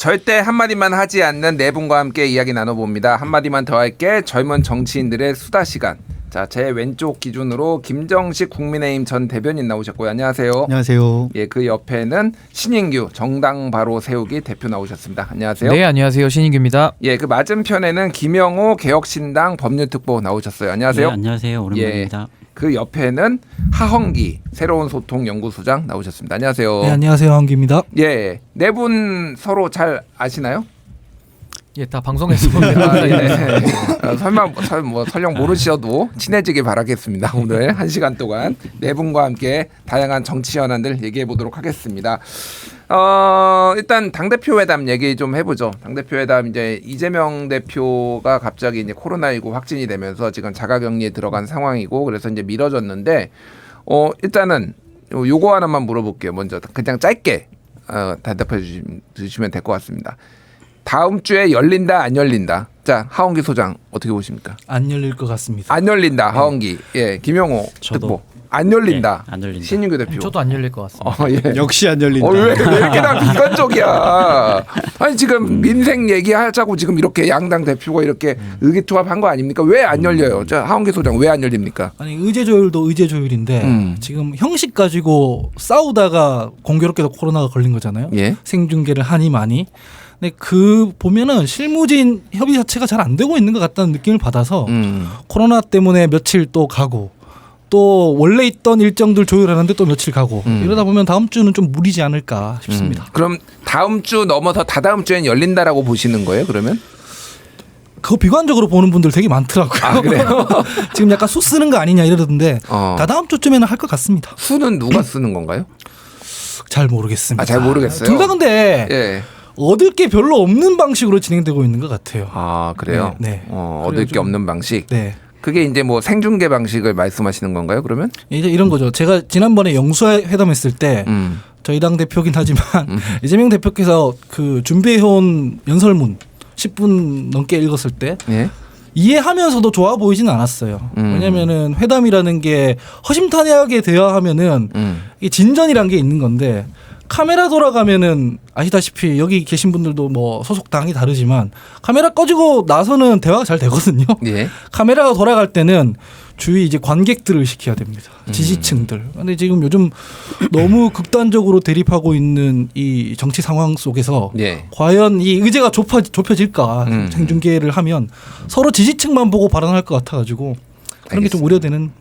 절대 한마디만 하지 않는 네 분과 함께 이야기 나눠봅니다. 한마디만 더 할게 젊은 정치인들의 수다 시간. 자, 제 왼쪽 기준으로 김정식 국민의힘 전 대변인 나오셨고요. 안녕하세요. 안녕하세요. 예, 그 옆에는 신인규 정당 바로 세우기 대표 나오셨습니다. 안녕하세요. 네, 안녕하세요. 신인규입니다. 예, 그 맞은편에는 김영호 개혁신당 법률특보 나오셨어요. 안녕하세요. 네, 안녕하세요. 오랜만입니다. 예, 그 옆에는 하헌기 새로운 소통 연구소장 나오셨습니다. 안녕하세요. 네, 안녕하세요. 하헌기입니다. 예, 네 분 서로 잘 아시나요? 예, 다 방송에서 봅니다. 아, 예. 설령 모르셔도 친해지길 바라겠습니다. 오늘 1시간 동안 네 분과 함께 다양한 정치 현안들 얘기해 보도록 하겠습니다. 일단 당대표 회담 얘기 좀 해보죠. 당대표 회담 이제 이재명 대표가 갑자기 이제 코로나19 확진이 되면서 지금 자가격리에 들어간 상황이고 그래서 이제 미뤄졌는데 일단은 요거 하나만 물어볼게요. 먼저 그냥 짧게 대답해 주시면 될 것 같습니다. 다음 주에 열린다 안 열린다. 자, 하헌기 소장 어떻게 보십니까? 안 열릴 것 같습니다. 안 열린다. 하헌기. 예, 김영호 특보. 안 열린다. 네, 안 열린다. 신인규 대표. 저도 안 열릴 것 같습니다. 예. 역시 안 열린다. 왜 이렇게 다 비관적이야? 아니 지금 민생 얘기하자고 지금 이렇게 양당 대표가 이렇게 의기투합한 거 아닙니까? 왜 안 열려요? 자, 하헌기 소장 왜 안 열립니까? 아니 의제 조율도 의제 조율인데 지금 형식 가지고 싸우다가 공교롭게도 코로나가 걸린 거잖아요. 예. 생중계를 하니 많이. 근데 그 보면은 실무진 협의 자체가 잘 안 되고 있는 것 같다는 느낌을 받아서 코로나 때문에 며칠 또 가고 또 원래 있던 일정들 조율하는데 또 며칠 가고 이러다 보면 다음 주는 좀 무리지 않을까 싶습니다. 그럼 다음 주 넘어서 다다음 주엔 열린다라고 보시는 거예요? 그러면? 그거 비관적으로 보는 분들 되게 많더라고요. 아, 그래요? 지금 약간 수 쓰는 거 아니냐 이러던데 다다음 주쯤에는 할 것 같습니다. 수는 누가 쓰는 건가요? 잘 모르겠습니다. 아, 잘 모르겠어요. 둘 다 근데 예. 얻을 게 별로 없는 방식으로 진행되고 있는 것 같아요. 아, 그래요? 네. 얻을 게 없는 방식. 네. 그게 이제 뭐 생중계 방식을 말씀하시는 건가요? 그러면? 이제 이런 거죠. 제가 지난번에 영수회담했을 때 저희 당 대표긴 하지만 이재명 대표께서 그 준비해온 연설문 10분 넘게 읽었을 때 예. 이해하면서도 좋아 보이지는 않았어요. 왜냐하면은 회담이라는 게 허심탄회하게 되어야 하면은 이 진전이란 게 있는 건데 카메라 돌아가면은 아시다시피 여기 계신 분들도 뭐 소속 당이 다르지만 카메라 꺼지고 나서는 대화가 잘 되거든요. 예. 카메라가 돌아갈 때는 주위 이제 관객들을 시켜야 됩니다. 지지층들. 근데 지금 요즘 너무 극단적으로 대립하고 있는 이 정치 상황 속에서 예. 과연 이 의제가 좁혀질까 생중계를 하면 서로 지지층만 보고 발언할 것 같아가지고 그런 게 좀 우려되는.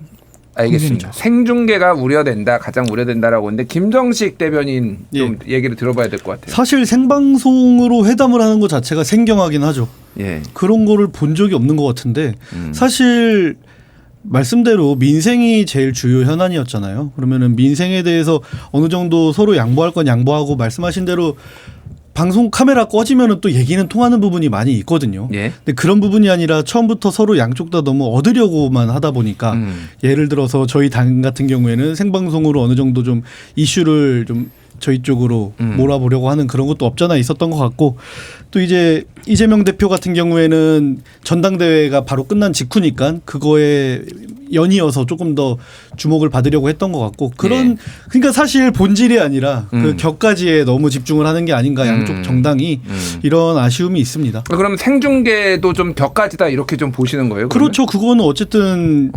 알겠습니다. 국민이죠. 생중계가 우려된다, 가장 우려된다라고 했는데 김정식 대변인 좀 얘기를 들어봐야 될 것 같아요. 사실 생방송으로 회담을 하는 것 자체가 생경하긴 하죠. 예. 그런 거를 본 적이 없는 것 같은데 사실 말씀대로 민생이 제일 주요 현안이었잖아요. 그러면은 민생에 대해서 어느 정도 서로 양보할 건 양보하고 말씀하신 대로 방송 카메라 꺼지면은 또 얘기는 통하는 부분이 많이 있거든요. 예. 근데 그런 부분이 아니라 처음부터 서로 양쪽 다 너무 얻으려고만 하다 보니까 예를 들어서 저희 당 같은 경우에는 생방송으로 어느 정도 좀 이슈를 좀 저희 쪽으로 몰아보려고 하는 그런 것도 없잖아 있었던 것 같고 또 이제 이재명 대표 같은 경우에는 전당대회가 바로 끝난 직후니까 그거에 연이어서 조금 더 주목을 받으려고 했던 것 같고 그런 그러니까 사실 본질이 아니라 그 격가지에 너무 집중을 하는 게 아닌가 양쪽 정당이 이런 아쉬움이 있습니다. 그럼 생중계도 좀 격가지다 이렇게 좀 보시는 거예요? 그러면? 그렇죠. 그거는 어쨌든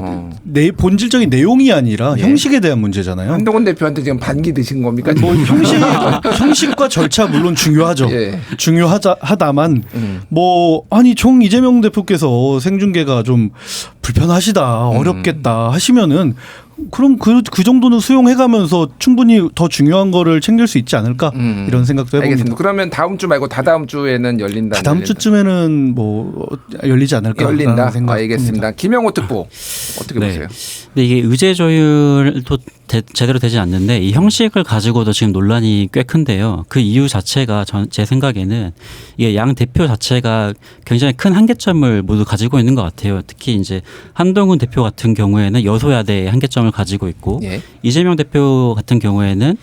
본질적인 내용이 아니라 형식에 대한 문제잖아요. 한동훈 대표한테 지금 반기 드신 겁니까? 뭐 형식과 절차 물론 중요하죠. 예. 중요하다만 뭐 아니 이재명 대표께서 생중계가 좀 불편하시다 어렵겠다 하시면은 그럼 그 정도는 수용해가면서 충분히 더 중요한 거를 챙길 수 있지 않을까 이런 생각도 해봅니다. 알겠습니다. 그러면 다음 주 말고 다다음 주에는 열린다. 다음 주쯤에는 뭐 열리지 않을까 열린다. 생각. 알겠습니다. 김영호 특보 어떻게 보세요? 근데 이게 의제 조율도 제대로 되지 않는데 이 형식을 가지고도 지금 논란이 꽤 큰데요. 그 이유 자체가 제 생각에는 이게 양 대표 자체가 굉장히 큰 한계점을 모두 가지고 있는 것 같아요. 특히 이제 한동훈 대표 같은 경우에는 여소야대의 한계점을 가지고 있고 이재명 대표 같은 경우에는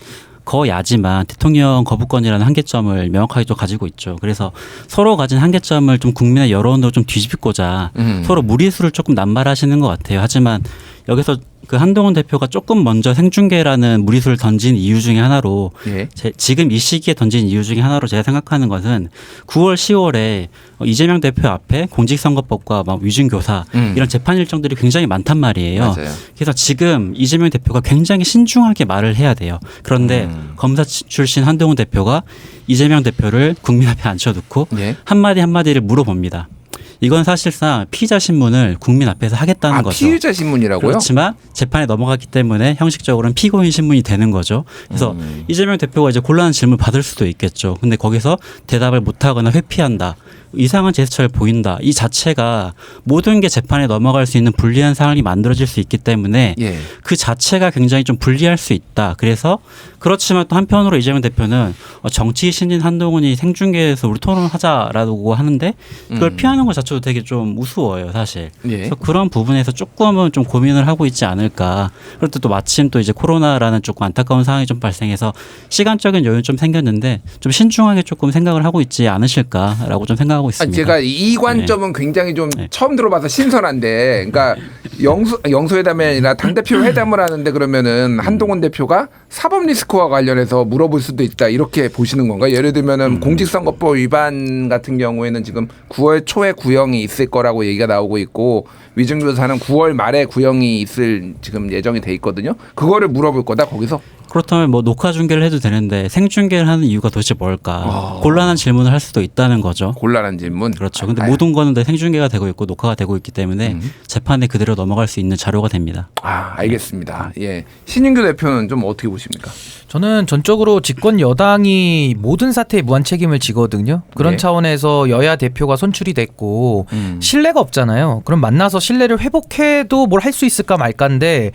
거야지만 대통령 거부권이라는 한계점을 명확하게 또 가지고 있죠. 그래서 서로 가진 한계점을 좀 국민의 여론으로 좀 뒤집고자 서로 무리수를 조금 남발하시는 것 같아요. 하지만 여기서 그 한동훈 대표가 조금 먼저 생중계라는 무리수를 던진 이유 중에 하나로 예. 지금 이 시기에 던진 이유 중에 하나로 제가 생각하는 것은 9월 10월에 이재명 대표 앞에 공직선거법과 막 위준교사 이런 재판 일정들이 굉장히 많단 말이에요. 맞아요. 그래서 지금 이재명 대표가 굉장히 신중하게 말을 해야 돼요. 그런데 검사 출신 한동훈 대표가 이재명 대표를 국민 앞에 앉혀놓고 예. 한마디를 물어봅니다. 이건 사실상 피의자 신문을 국민 앞에서 하겠다는 거죠. 피의자 신문이라고요? 그렇지만 재판에 넘어갔기 때문에 형식적으로는 피고인 신문이 되는 거죠. 그래서 이재명 대표가 이제 곤란한 질문 받을 수도 있겠죠. 근데 거기서 대답을 못하거나 회피한다. 이상한 제스처를 보인다. 이 자체가 모든 게 재판에 넘어갈 수 있는 불리한 상황이 만들어질 수 있기 때문에 예. 그 자체가 굉장히 좀 불리할 수 있다. 그래서 그렇지만 또 한편으로 이재명 대표는 정치 신인 한동훈이 생중계에서 우리 토론하자라고 하는데 그걸 피하는 것 자체도 되게 좀 우스워요, 사실. 예. 그래서 그런 부분에서 조금은 좀 고민을 하고 있지 않을까. 그런데 또 마침 또 이제 코로나라는 조금 안타까운 상황이 좀 발생해서 시간적인 여유는 좀 생겼는데 좀 신중하게 조금 생각을 하고 있지 않으실까라고 좀 생각하고 있습니다. 제가 이 관점은 굉장히 좀 처음 들어봐서 신선한데, 그러니까 영수회담이 아니라 당대표 회담을 하는데 그러면은 한동훈 대표가 사법 리스크와 관련해서 물어볼 수도 있다 이렇게 보시는 건가? 예를 들면은 공직선거법 위반 같은 경우에는 지금 9월 초에 구형이 있을 거라고 얘기가 나오고 있고 위증교사는 9월 말에 구형이 있을 지금 예정이 돼 있거든요. 그거를 물어볼 거다 거기서. 그렇다면 뭐 녹화 중계를 해도 되는데 생중계를 하는 이유가 도대체 뭘까? 곤란한 질문을 할 수도 있다는 거죠. 곤란한 질문. 그렇죠. 근데 모든 거는 다 생중계가 되고 있고 녹화가 되고 있기 때문에 재판에 그대로 넘어갈 수 있는 자료가 됩니다. 알겠습니다. 예. 신인규 대표는 좀 어떻게 보십니까? 저는 전적으로 집권 여당이 모든 사태에 무한 책임을 지거든요. 그런 네. 차원에서 여야 대표가 선출이 됐고 신뢰가 없잖아요. 그럼 만나서 신뢰를 회복해도 뭘 할 수 있을까 말까인데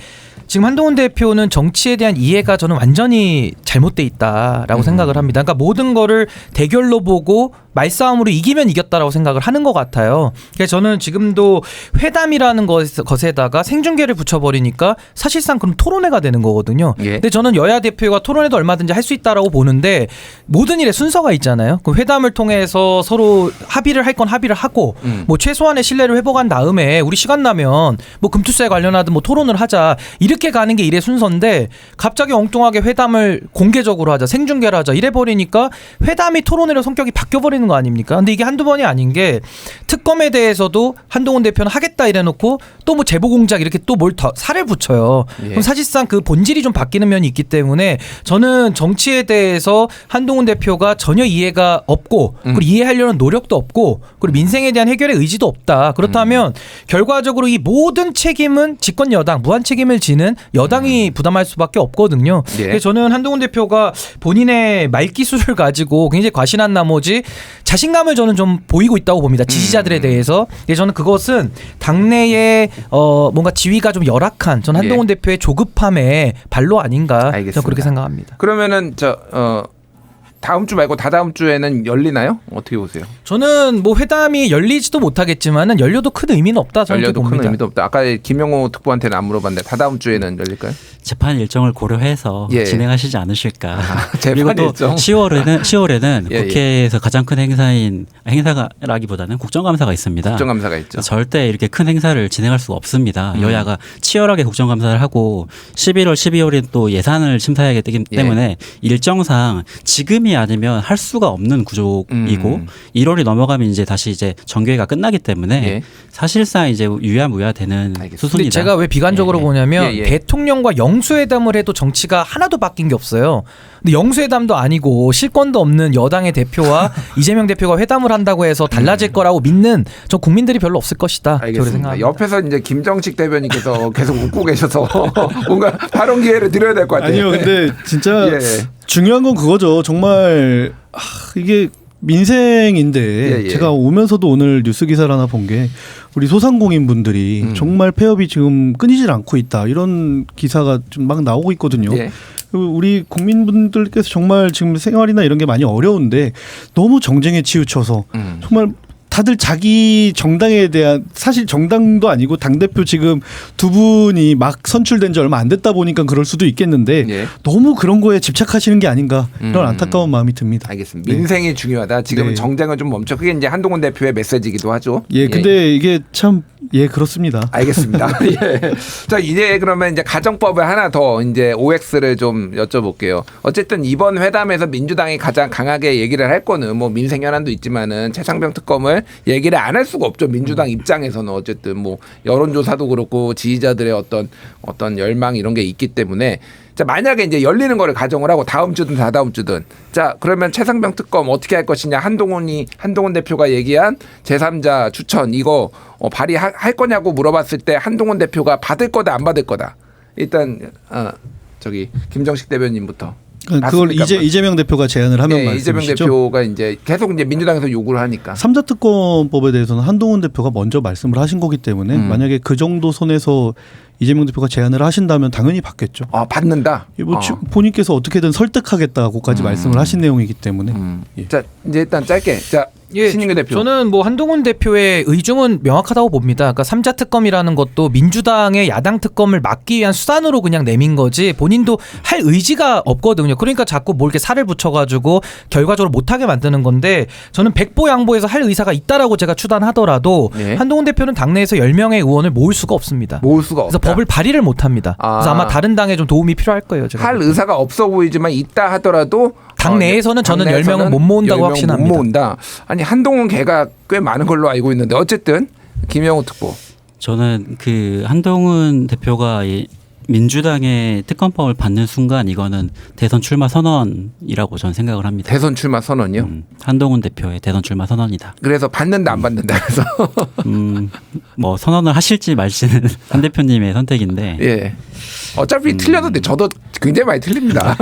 지금 한동훈 대표는 정치에 대한 이해가 저는 완전히 잘못돼 있다라고 생각을 합니다. 그러니까 모든 거를 대결로 보고 말싸움으로 이기면 이겼다라고 생각을 하는 것 같아요. 그래서 저는 지금도 회담이라는 것에다가 생중계를 붙여버리니까 사실상 그럼 토론회가 되는 거거든요. 예. 근데 저는 여야 대표가 토론회도 얼마든지 할 수 있다라고 보는데 모든 일에 순서가 있잖아요. 그 회담을 통해서 서로 합의를 할 건 합의를 하고 뭐 최소한의 신뢰를 회복한 다음에 우리 시간 나면 뭐 금투사에 관련하든 뭐 토론을 하자 이렇게 가는 게 일의 순서인데 갑자기 엉뚱하게 회담을 공개적으로 하자 생중계를 하자 이래 버리니까 회담이 토론회로 성격이 바뀌어버리는 거 아닙니까? 근데 이게 한두 번이 아닌 게 특검에 대해서도 한동훈 대표는 하겠다 이래놓고 또 뭐 제보 공작 이렇게 또 뭘 더 살을 붙여요. 예. 그럼 사실상 그 본질이 좀 바뀌는 면이 있기 때문에 저는 정치에 대해서 한동훈 대표가 전혀 이해가 없고 그리고 이해하려는 노력도 없고 그리고 민생에 대한 해결의 의지도 없다. 그렇다면 결과적으로 이 모든 책임은 집권 여당 무한 책임을 지는 여당이 부담할 수밖에 없거든요. 예. 그래서 저는 한동훈 대표가 본인의 말기술을 가지고 굉장히 과신한 나머지 자신감을 저는 좀 보이고 있다고 봅니다. 지지자들에 대해서. 그래서 저는 그것은 당내에 뭔가 지위가 좀 열악한 전 한동훈 대표의 조급함의 발로 아닌가 알겠습니다. 저는 그렇게 생각합니다. 그러면은 다음 주 말고 다다음 주에는 열리나요? 어떻게 보세요? 저는 뭐 회담이 열리지도 못하겠지만은 열려도 큰 의미는 없다 저는 열려도 봅니다. 큰 의미도 없다. 아까 김영호 특보한테는 안 물어봤는데 다다음 주에는 열릴까요? 재판 일정을 고려해서 예. 진행하시지 않으실까. 재판 그리고 또 일정? 10월에는 예, 국회에서 가장 큰 행사라기보다는 국정감사가 있습니다. 국정감사가 있죠. 절대 이렇게 큰 행사를 진행할 수가 없습니다. 여야가 치열하게 국정감사를 하고 11월, 12월에 또 예산을 심사해야 되기 때문에 일정상 지금이 아니면 할 수가 없는 구조이고 1월이 넘어가면 이제 다시 이제 정교회가 끝나기 때문에 예. 사실상 이제 유야무야 되는 근데 수순이다. 제가 왜 비관적으로 보냐면 예. 대통령과 영수회담을 해도 정치가 하나도 바뀐 게 없어요. 근데 영수회담도 아니고 실권도 없는 여당의 대표와 이재명 대표가 회담을 한다고 해서 달라질 거라고 믿는 저 국민들이 별로 없을 것이다. 저는 알겠습니다. 생각합니다. 옆에서 이제 김정식 대변인께서 계속 웃고 계셔서 뭔가 발언 기회를 드려야 될 것 같아요. 아니요, 근데 진짜 예. 중요한 건 그거죠. 정말 이게 민생인데 예. 제가 오면서도 오늘 뉴스 기사를 하나 본 게 우리 소상공인 분들이 정말 폐업이 지금 끊이질 않고 있다 이런 기사가 좀 막 나오고 있거든요. 예. 우리 국민분들께서 정말 지금 생활이나 이런 게 많이 어려운데 너무 정쟁에 치우쳐서 정말 다들 자기 정당에 대한 사실 정당도 아니고 당대표 지금 두 분이 막 선출된 지 얼마 안 됐다 보니까 그럴 수도 있겠는데 예. 너무 그런 거에 집착하시는 게 아닌가 이런 안타까운 마음이 듭니다. 알겠습니다. 민생이 중요하다. 지금은 네. 정쟁은 좀 멈춰. 그게 이제 한동훈 대표의 메시지이기도 하죠. 예, 근데 이게 참 그렇습니다. 알겠습니다. 예. 자, 이제 그러면 이제 가정법을 하나 더 이제 OX를 좀 여쭤볼게요. 어쨌든 이번 회담에서 민주당이 가장 강하게 얘기를 할 거는 뭐 민생 현안도 있지만은 최상병 특검을 얘기를 안 할 수가 없죠. 민주당 입장에서는 어쨌든 뭐 여론조사도 그렇고 지지자들의 어떤 열망 이런 게 있기 때문에 자, 만약에 이제 열리는 거를 가정을 하고 다음 주든 다다음 주든 자, 그러면 최상병 특검 어떻게 할 것이냐 한동훈 대표가 얘기한 제3자 추천 이거 발의할 거냐고 물어봤을 때 한동훈 대표가 받을 거다 안 받을 거다. 일단 저기 김정식 대변인부터. 그걸 이재명 대표가 제안을 하면 말씀이시죠? 이재명 대표가 이제 계속 이제 민주당에서 요구를 하니까. 3자 특검법에 대해서는 한동훈 대표가 먼저 말씀을 하신 거기 때문에 만약에 그 정도 선에서 이재명 대표가 제안을 하신다면 당연히 받겠죠. 받는다. 뭐 본인께서 어떻게든 설득하겠다고까지 말씀을 하신 내용이기 때문에. 예. 자, 이제 일단 짧게. 자, 신인규 대표. 저는 뭐 한동훈 대표의 의중은 명확하다고 봅니다. 그러니까 3자 특검이라는 것도 민주당의 야당 특검을 막기 위한 수단으로 그냥 내민 거지 본인도 할 의지가 없거든요. 그러니까 자꾸 뭐 이렇게 살을 붙여가지고 결과적으로 못하게 만드는 건데 저는 백보양보해서 할 의사가 있다라고 제가 추단하더라도 네. 한동훈 대표는 당내에서 10명의 의원을 모을 수가 없습니다. 모을 수가 없다. 그래서 법을 발의를 못합니다. 그래서 아마 다른 당에 좀 도움이 필요할 거예요. 제가 할 의사가 없어 보이지만 있다 하더라도 당내에서는 저는 10명은 못 모은다고 10명 확신합니다. 못 모은다. 아니 한동훈 걔가 꽤 많은 걸로 알고 있는데 어쨌든 김영우 특보. 저는 그 한동훈 대표가 이 민주당의 특검법을 받는 순간 이거는 대선 출마 선언이라고 저는 생각을 합니다. 대선 출마 선언이요? 한동훈 대표의 대선 출마 선언이다. 그래서 받는다 안 받는다 그래서 뭐 선언을 하실지 말지는 한 대표님의 선택인데. 예. 어차피 틀려도 돼. 저도 굉장히 많이 틀립니다.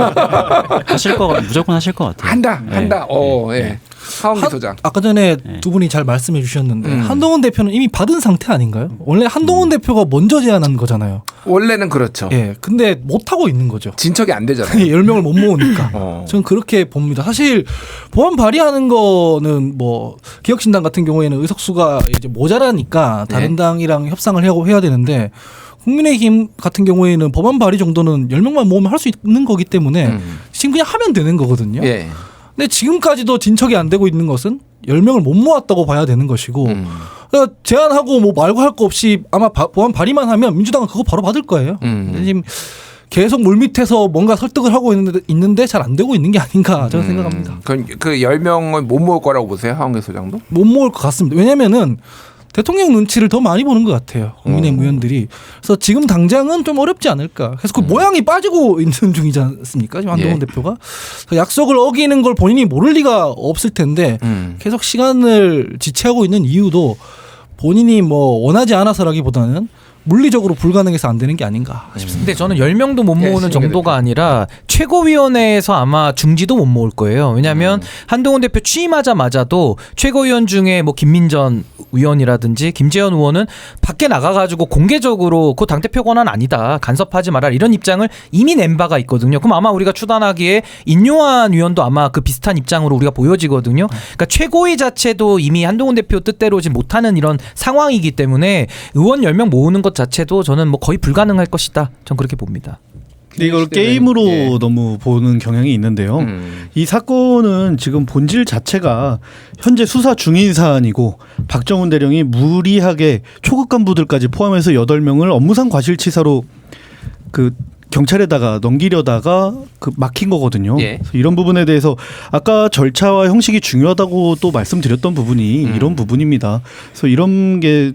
무조건 하실 것 같아요. 한다. 예. 하원기 소장. 아까 전에 두 분이 잘 말씀해 주셨는데 한동훈 대표는 이미 받은 상태 아닌가요? 원래 한동훈 대표가 먼저 제안한 거잖아요. 원래는 그렇죠. 예, 근데 못 하고 있는 거죠. 진척이 안 되잖아요. 10명을 못 모으니까. 저는 그렇게 봅니다. 사실 법안 발의하는 거는 뭐 기혁신당 같은 경우에는 의석수가 이제 모자라니까 다른 당이랑 협상을 해야 되는데 국민의힘 같은 경우에는 법안 발의 정도는 10명만 모으면 할 수 있는 거기 때문에 지금 그냥 하면 되는 거거든요. 예. 근데 지금까지도 진척이 안 되고 있는 것은 10명을 못 모았다고 봐야 되는 것이고 그러니까 제안하고 뭐 말고 할 거 없이 아마 법안 발의만 하면 민주당은 그거 바로 받을 거예요. 지금 계속 물밑에서 뭔가 설득을 하고 있는데 잘 안 되고 있는 게 아닌가 저는 생각합니다. 그 10명을 못 모을 거라고 보세요? 하원기 소장도? 못 모을 것 같습니다. 왜냐면은 대통령 눈치를 더 많이 보는 것 같아요. 국민의힘 의원들이. 그래서 지금 당장은 좀 어렵지 않을까. 그래서 그 모양이 빠지고 있는 중이지 않습니까? 지금 한동훈 대표가. 그래서 약속을 어기는 걸 본인이 모를 리가 없을 텐데 계속 시간을 지체하고 있는 이유도 본인이 뭐 원하지 않아서라기보다는 물리적으로 불가능해서 안 되는 게 아닌가 싶습니다. 근데 저는 10명도 못 모으는 정도가 아니라 최고위원회에서 아마 중지도 못 모을 거예요. 왜냐하면 한동훈 대표 취임하자마자도 최고위원 중에 뭐 김민전 의원이라든지 김재현 의원은 밖에 나가가지고 공개적으로 그 당대표 권한 아니다. 간섭하지 마라. 이런 입장을 이미 낸 바가 있거든요. 그럼 아마 우리가 추단하기에 인요한 의원도 아마 그 비슷한 입장으로 우리가 보여지거든요. 그러니까 최고위 자체도 이미 한동훈 대표 뜻대로 지금 못하는 이런 상황이기 때문에 의원 10명 모으는 것 자체도 저는 뭐 거의 불가능할 것이다. 전 그렇게 봅니다. 근데 이걸 게임으로 너무 보는 경향이 있는데요. 이 사건은 지금 본질 자체가 현재 수사 중인 사안이고 박정훈 대령이 무리하게 초급 간부들까지 포함해서 8명을 업무상 과실치사로 그 경찰에다가 넘기려다가 그 막힌 거거든요. 그래서 이런 부분에 대해서 아까 절차와 형식이 중요하다고 또 말씀드렸던 부분이 이런 부분입니다. 그래서 이런 게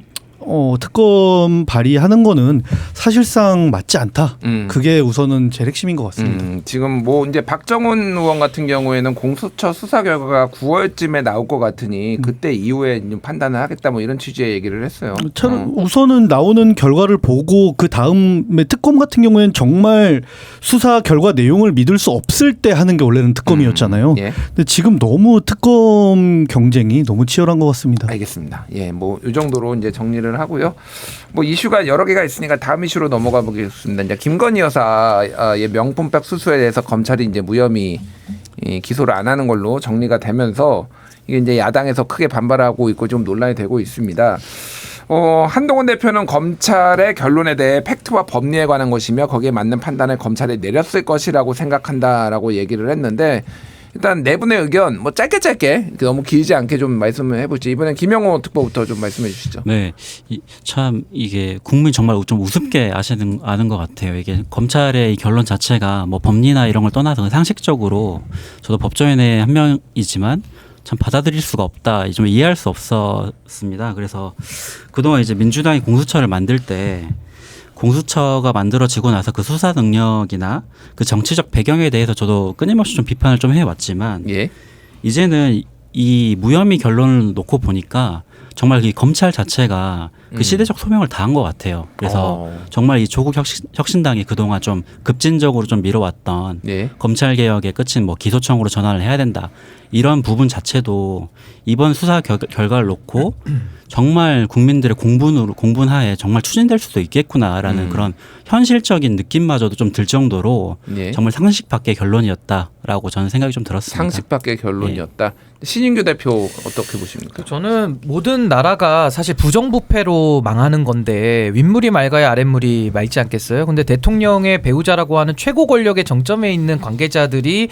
특검 발의하는 거는 사실상 맞지 않다. 그게 우선은 제일 핵심인 것 같습니다. 지금 뭐 이제 박정훈 의원 같은 경우에는 공수처 수사 결과가 9월쯤에 나올 것 같으니 그때 이후에 판단을 하겠다 뭐 이런 취지의 얘기를 했어요. 우선은 나오는 결과를 보고 그 다음에 특검 같은 경우에는 정말 수사 결과 내용을 믿을 수 없을 때 하는 게 원래는 특검이었잖아요. 근데 지금 너무 특검 경쟁이 너무 치열한 것 같습니다. 알겠습니다. 예, 뭐 이 정도로 이제 정리를 하고요. 뭐 이슈가 여러 개가 있으니까 다음 이슈로 넘어가 보겠습니다. 이제 김건희 여사의 명품백 수수에 대해서 검찰이 이제 무혐의 이 기소를 안 하는 걸로 정리가 되면서 이게 이제 야당에서 크게 반발하고 있고 좀 논란이 되고 있습니다. 한동훈 대표는 검찰의 결론에 대해 팩트와 법리에 관한 것이며 거기에 맞는 판단을 검찰이 내렸을 것이라고 생각한다라고 얘기를 했는데 일단 네 분의 의견 뭐 짧게 너무 길지 않게 좀 말씀을 해보죠. 이번엔 김영호 특보부터 좀 말씀해 주시죠. 네, 참 이게 국민 정말 좀 우습게 아는 것 같아요. 이게 검찰의 이 결론 자체가 뭐 법리나 이런 걸 떠나서 상식적으로 저도 법조인의 한 명이지만 참 받아들일 수가 없다, 좀 이해할 수 없었습니다. 그래서 그동안 이제 민주당이 공수처를 만들 때 공수처가 만들어지고 나서 그 수사 능력이나 그 정치적 배경에 대해서 저도 끊임없이 좀 비판을 좀 해왔지만 예. 이제는 이 무혐의 결론을 놓고 보니까 정말 이 검찰 자체가 그 시대적 소명을 다한 것 같아요. 그래서 정말 이 조국 혁신당이 그동안 좀 급진적으로 좀 미뤄왔던 예. 검찰 개혁의 끝은 뭐 기소청으로 전환을 해야 된다, 이런 부분 자체도 이번 수사 결과를 놓고 정말 국민들의 공분하에 정말 추진될 수도 있겠구나라는 그런 현실적인 느낌마저도 좀 들 정도로 예. 정말 상식 밖의 결론이었다라고 저는 생각이 좀 들었습니다. 상식 밖의 결론이었다. 신인규 대표 어떻게 보십니까? 저는 모든 나라가 사실 부정부패로 망하는 건데 윗물이 맑아야 아랫물이 맑지 않겠어요? 근데 대통령의 배우자라고 하는 최고 권력의 정점에 있는 관계자들이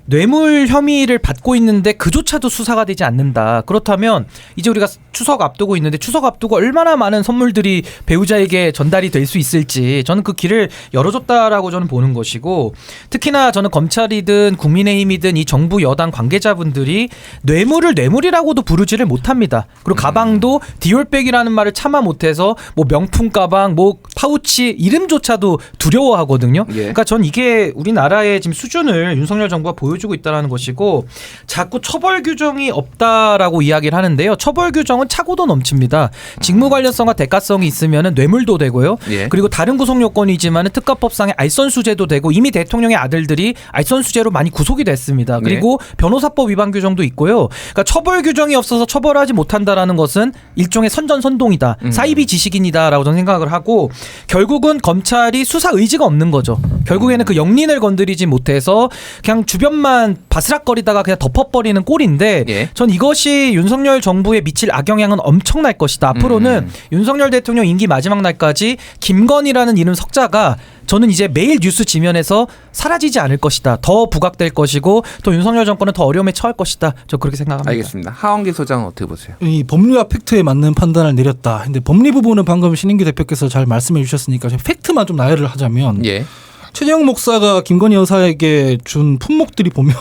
뇌물 혐의를 받고 있는데 그조차도 수사가 되지 않는다. 그렇다면 이제 우리가 추석 앞두고 있는데 추석 앞두고 얼마나 많은 선물들이 배우자에게 전달이 될 수 있을지 저는 그 길을 열어줬다라고 저는 보는 것이고, 특히나 저는 검찰이든 국민의힘이든 이 정부 여당 관계자분들이 뇌물을 뇌물이라고도 부르지를 못합니다. 그리고 가방도 디올백이라는 말을 차마 못해서 뭐 명품 가방, 뭐 파우치 이름조차도 두려워하거든요. 예. 그러니까 전 이게 우리나라의 지금 수준을 윤석열 정부가 보여주고 있다는 것이고, 자꾸 처벌 규정이 없다라고 이야기를 하는데요. 처벌 규정은 차고도 넘칩니다. 직무 관련성과 대가성이 있으면 뇌물도 되고요. 예. 그리고 다른 구속 요건이지만 특가법상의 알선수재도 되고 이미 대통령의 아들들이 알선수재로 많이 구속이 됐습니다. 그리고 변호사법 위반 규정도 있고요. 그러니까 처벌 규정이 없어서 처벌하지 못한다라는 것은 일종의 선전선동이다. 사이비 지식인이다라고 저는 생각을 하고, 결국은 검찰이 수사 의지가 없는 거죠. 결국에는 그 영린을 건드리지 못해서 그냥 주변만 바스락거리다가 그냥 덮어버리는 꼴인데, 예. 전 이것이 윤석열 정부에 미칠 악영향은 엄청날 것이다. 앞으로는 윤석열 대통령 임기 마지막 날까지 김건희라는 이름 석자가 저는 이제 매일 뉴스 지면에서 사라지지 않을 것이다. 더 부각될 것이고 또 윤석열 정권은 더 어려움에 처할 것이다. 저 그렇게 생각합니다. 알겠습니다. 하원기 소장은 어떻게 보세요? 이 법리와 팩트에 맞는 판단을 내렸다. 근데 법리 부분은 방금 신인규 대표께서 잘 말씀해 주셨으니까 팩트만 좀 나열을 하자면 예. 최재형 목사가 김건희 여사에게 준 품목들이 보면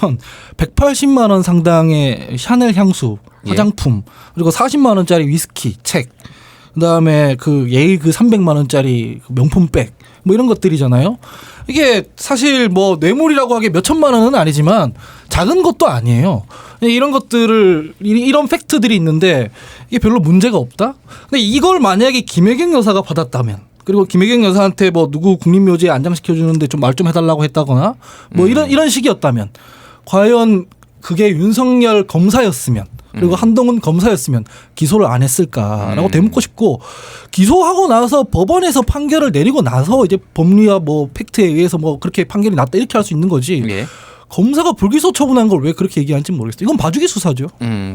180만 원 상당의 샤넬 향수, 화장품, 그리고 40만 원짜리 위스키, 책, 그다음에 그 예일 그 300만 원짜리 명품백, 뭐 이런 것들이잖아요. 이게 사실 뭐 뇌물이라고 하기에 몇 천만 원은 아니지만 작은 것도 아니에요. 이런 것들을, 이런 팩트들이 있는데 이게 별로 문제가 없다? 근데 이걸 만약에 김혜경 여사가 받았다면, 그리고 김혜경 여사한테 뭐 누구 국립묘지에 안장시켜주는데 좀 말 좀 해달라고 했다거나 뭐 이런 식이었다면, 과연 그게 윤석열 검사였으면, 그리고 한동훈 검사였으면 기소를 안 했을까라고 되묻고 싶고, 기소하고 나서 법원에서 판결을 내리고 나서 이제 법리와 뭐 팩트에 의해서 뭐 그렇게 판결이 났다 이렇게 할 수 있는 거지. 예. 검사가 불기소 처분한 걸 왜 그렇게 얘기하는지 모르겠어요. 이건 봐주기 수사죠.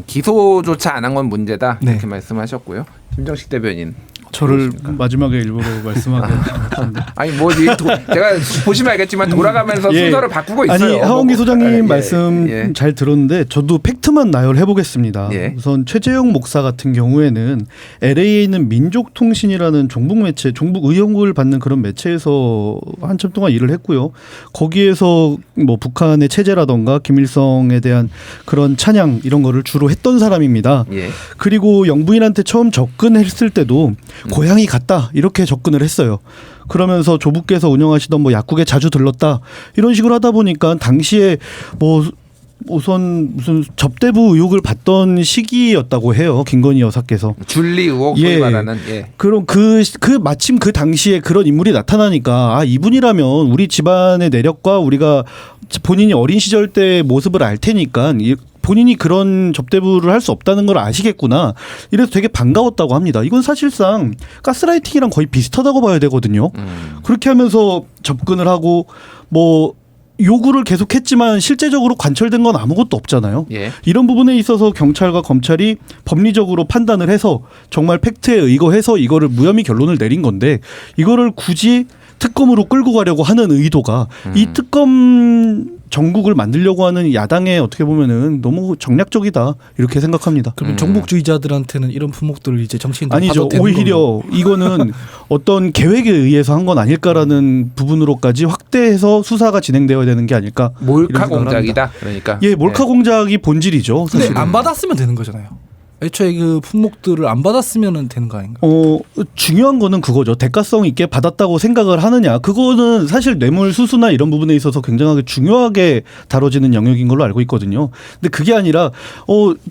기소조차 안 한 건 문제다. 네. 이렇게 말씀하셨고요. 김정식 대변인. 저를 마지막에 일부러 말씀하게 하셨는데. 아니 뭐 제가 보시면 알겠지만 돌아가면서 예. 순서를 바꾸고 있어요. 아니 하원기 소장님 예. 말씀 예. 잘 들었는데 저도 팩트만 나열해 보겠습니다. 예. 우선 최재형 목사 같은 경우에는 LA에 있는 민족통신이라는 종북 매체, 종북 의혹을 받는 그런 매체에서 한참 동안 일을 했고요. 거기에서 뭐 북한의 체제라던가 김일성에 대한 그런 찬양 이런 거를 주로 했던 사람입니다. 예. 그리고 영부인한테 처음 접근했을 때도 고향이 같다 이렇게 접근을 했어요. 그러면서 조부께서 운영하시던 뭐 약국에 자주 들렀다 이런 식으로 하다 보니까 당시에 뭐 우선 무슨 접대부 의혹을 받던 시기였다고 해요. 김건희 여사께서. 줄리 의혹 소위 말하는. 예. 그럼 마침 그 당시에 그런 인물이 나타나니까 아 이분이라면 우리 집안의 내력과 우리가 본인이 어린 시절 때 모습을 알 테니까 본인이 그런 접대부를 할 수 없다는 걸 아시겠구나. 이래서 되게 반가웠다고 합니다. 이건 사실상 가스라이팅이랑 거의 비슷하다고 봐야 되거든요. 그렇게 하면서 접근을 하고 뭐 요구를 계속했지만 실제적으로 관철된 건 아무것도 없잖아요. 예. 이런 부분에 있어서 경찰과 검찰이 법리적으로 판단을 해서 정말 팩트에 의거해서 이거를 무혐의 결론을 내린 건데 이거를 굳이 특검으로 끌고 가려고 하는 의도가 이 특검 정국을 만들려고 하는 야당의 어떻게 보면은 너무 정략적이다 이렇게 생각합니다. 그러면 정복주의자들한테는 이런 품목들을 이제 정치인들 아니죠. 오히려 이거는 어떤 계획에 의해서 한 건 아닐까라는 부분으로까지 확대해서 수사가 진행되어야 되는 게 아닐까. 몰카 이런 생각을 공작이다. 합니다. 그러니까. 예, 몰카 공작이 본질이죠. 근데 사실은. 안 받았으면 되는 거잖아요. 애초에 그 품목들을 안 받았으면 되는 거 아닌가? 중요한 거는 그거죠. 대가성 있게 받았다고 생각을 하느냐. 그거는 사실 뇌물 수수나 이런 부분에 있어서 굉장하게 중요하게 다뤄지는 영역인 걸로 알고 있거든요. 근데 그게 아니라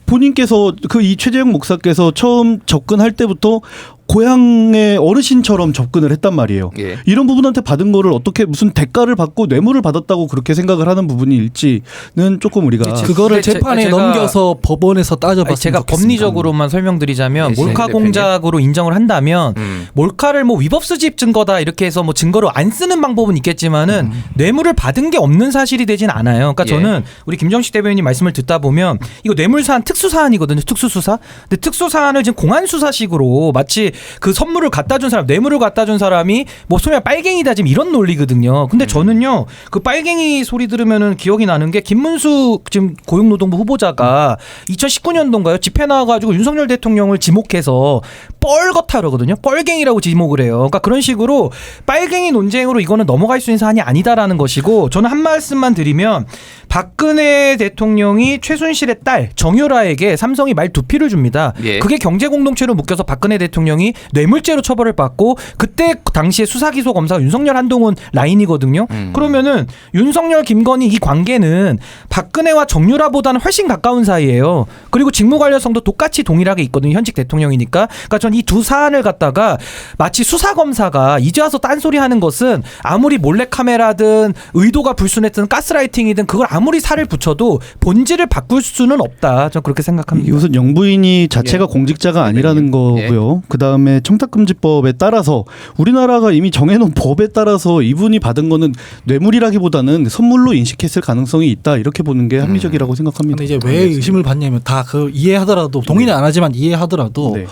본인께서 그 이 최재형 목사께서 처음 접근할 때부터 고향의 어르신처럼 접근을 했단 말이에요. 예. 이런 부분한테 받은 거를 어떻게 무슨 대가를 받고 뇌물을 받았다고 그렇게 생각을 하는 부분일지는 조금 우리가 그거를 근데 재판에 제가- 넘겨서 법원에서 따져봤으면 제가 좋겠습니다. 법리적으로만 설명드리자면 예, 몰카 대표님. 공작으로 인정을 한다면 몰카를 뭐 위법 수집 증거다 이렇게 해서 뭐 증거로 안 쓰는 방법은 있겠지만은 뇌물을 받은 게 없는 사실이 되진 않아요. 그러니까 예. 저는 우리 김정식 대변인님 말씀을 듣다 보면 이거 뇌물 사안 특수 사안이거든요. 특수 수사. 근데 특수 사안을 지금 공안 수사식으로 마치 그 선물을 갖다 준 사람, 뇌물을 갖다 준 사람이 뭐 소위 말해 빨갱이다 지금 이런 논리거든요. 근데 저는요 그 빨갱이 소리 들으면은 기억이 나는 게 김문수 지금 고용노동부 후보자가 2019년도인가요? 집회 나와가지고 윤석열 대통령을 지목해서 뻘거타 그러거든요. 뻘갱이라고 지목을 해요. 그러니까 그런 식으로 빨갱이 논쟁으로 이거는 넘어갈 수 있는 사안이 아니다라는 것이고 저는 한 말씀만 드리면 박근혜 대통령이 최순실의 딸 정유라에게 삼성이 말 2피를 줍니다. 예. 그게 경제공동체로 묶여서 박근혜 대통령이 뇌물죄로 처벌을 받고 그때 당시에 수사기소 검사가 윤석열 한동훈 라인이거든요. 그러면은 윤석열 김건희 이 관계는 박근혜와 정유라보다는 훨씬 가까운 사이예요. 그리고 직무 관련성도 똑같이 동일하게 있거든요. 현직 대통령이니까. 그러니까 전 이 두 사안을 갖다가 마치 수사 검사가 이제 와서 딴소리 하는 것은 아무리 몰래카메라든 의도가 불순했든 가스라이팅이든 그걸 아무리 살을 붙여도 본질을 바꿀 수는 없다. 전 그렇게 생각합니다. 이게 우선 영부인이 자체가 예. 공직자가 아니라는 거고요. 그 다음에 청탁금지법에 따라서 우리나라가 이미 정해놓은 법에 따라서 이분이 받은 거는 뇌물이라기보다는 선물로 인식했을 가능성이 있다. 이렇게 보는 게 합리적이라고 생각합니다. 근데 이제 왜 의심을 받냐면 다 그 이해하더라도 동의는 안 하지만 이해하더라도 네.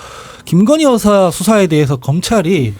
김건희 여사 수사에 대해서 검찰이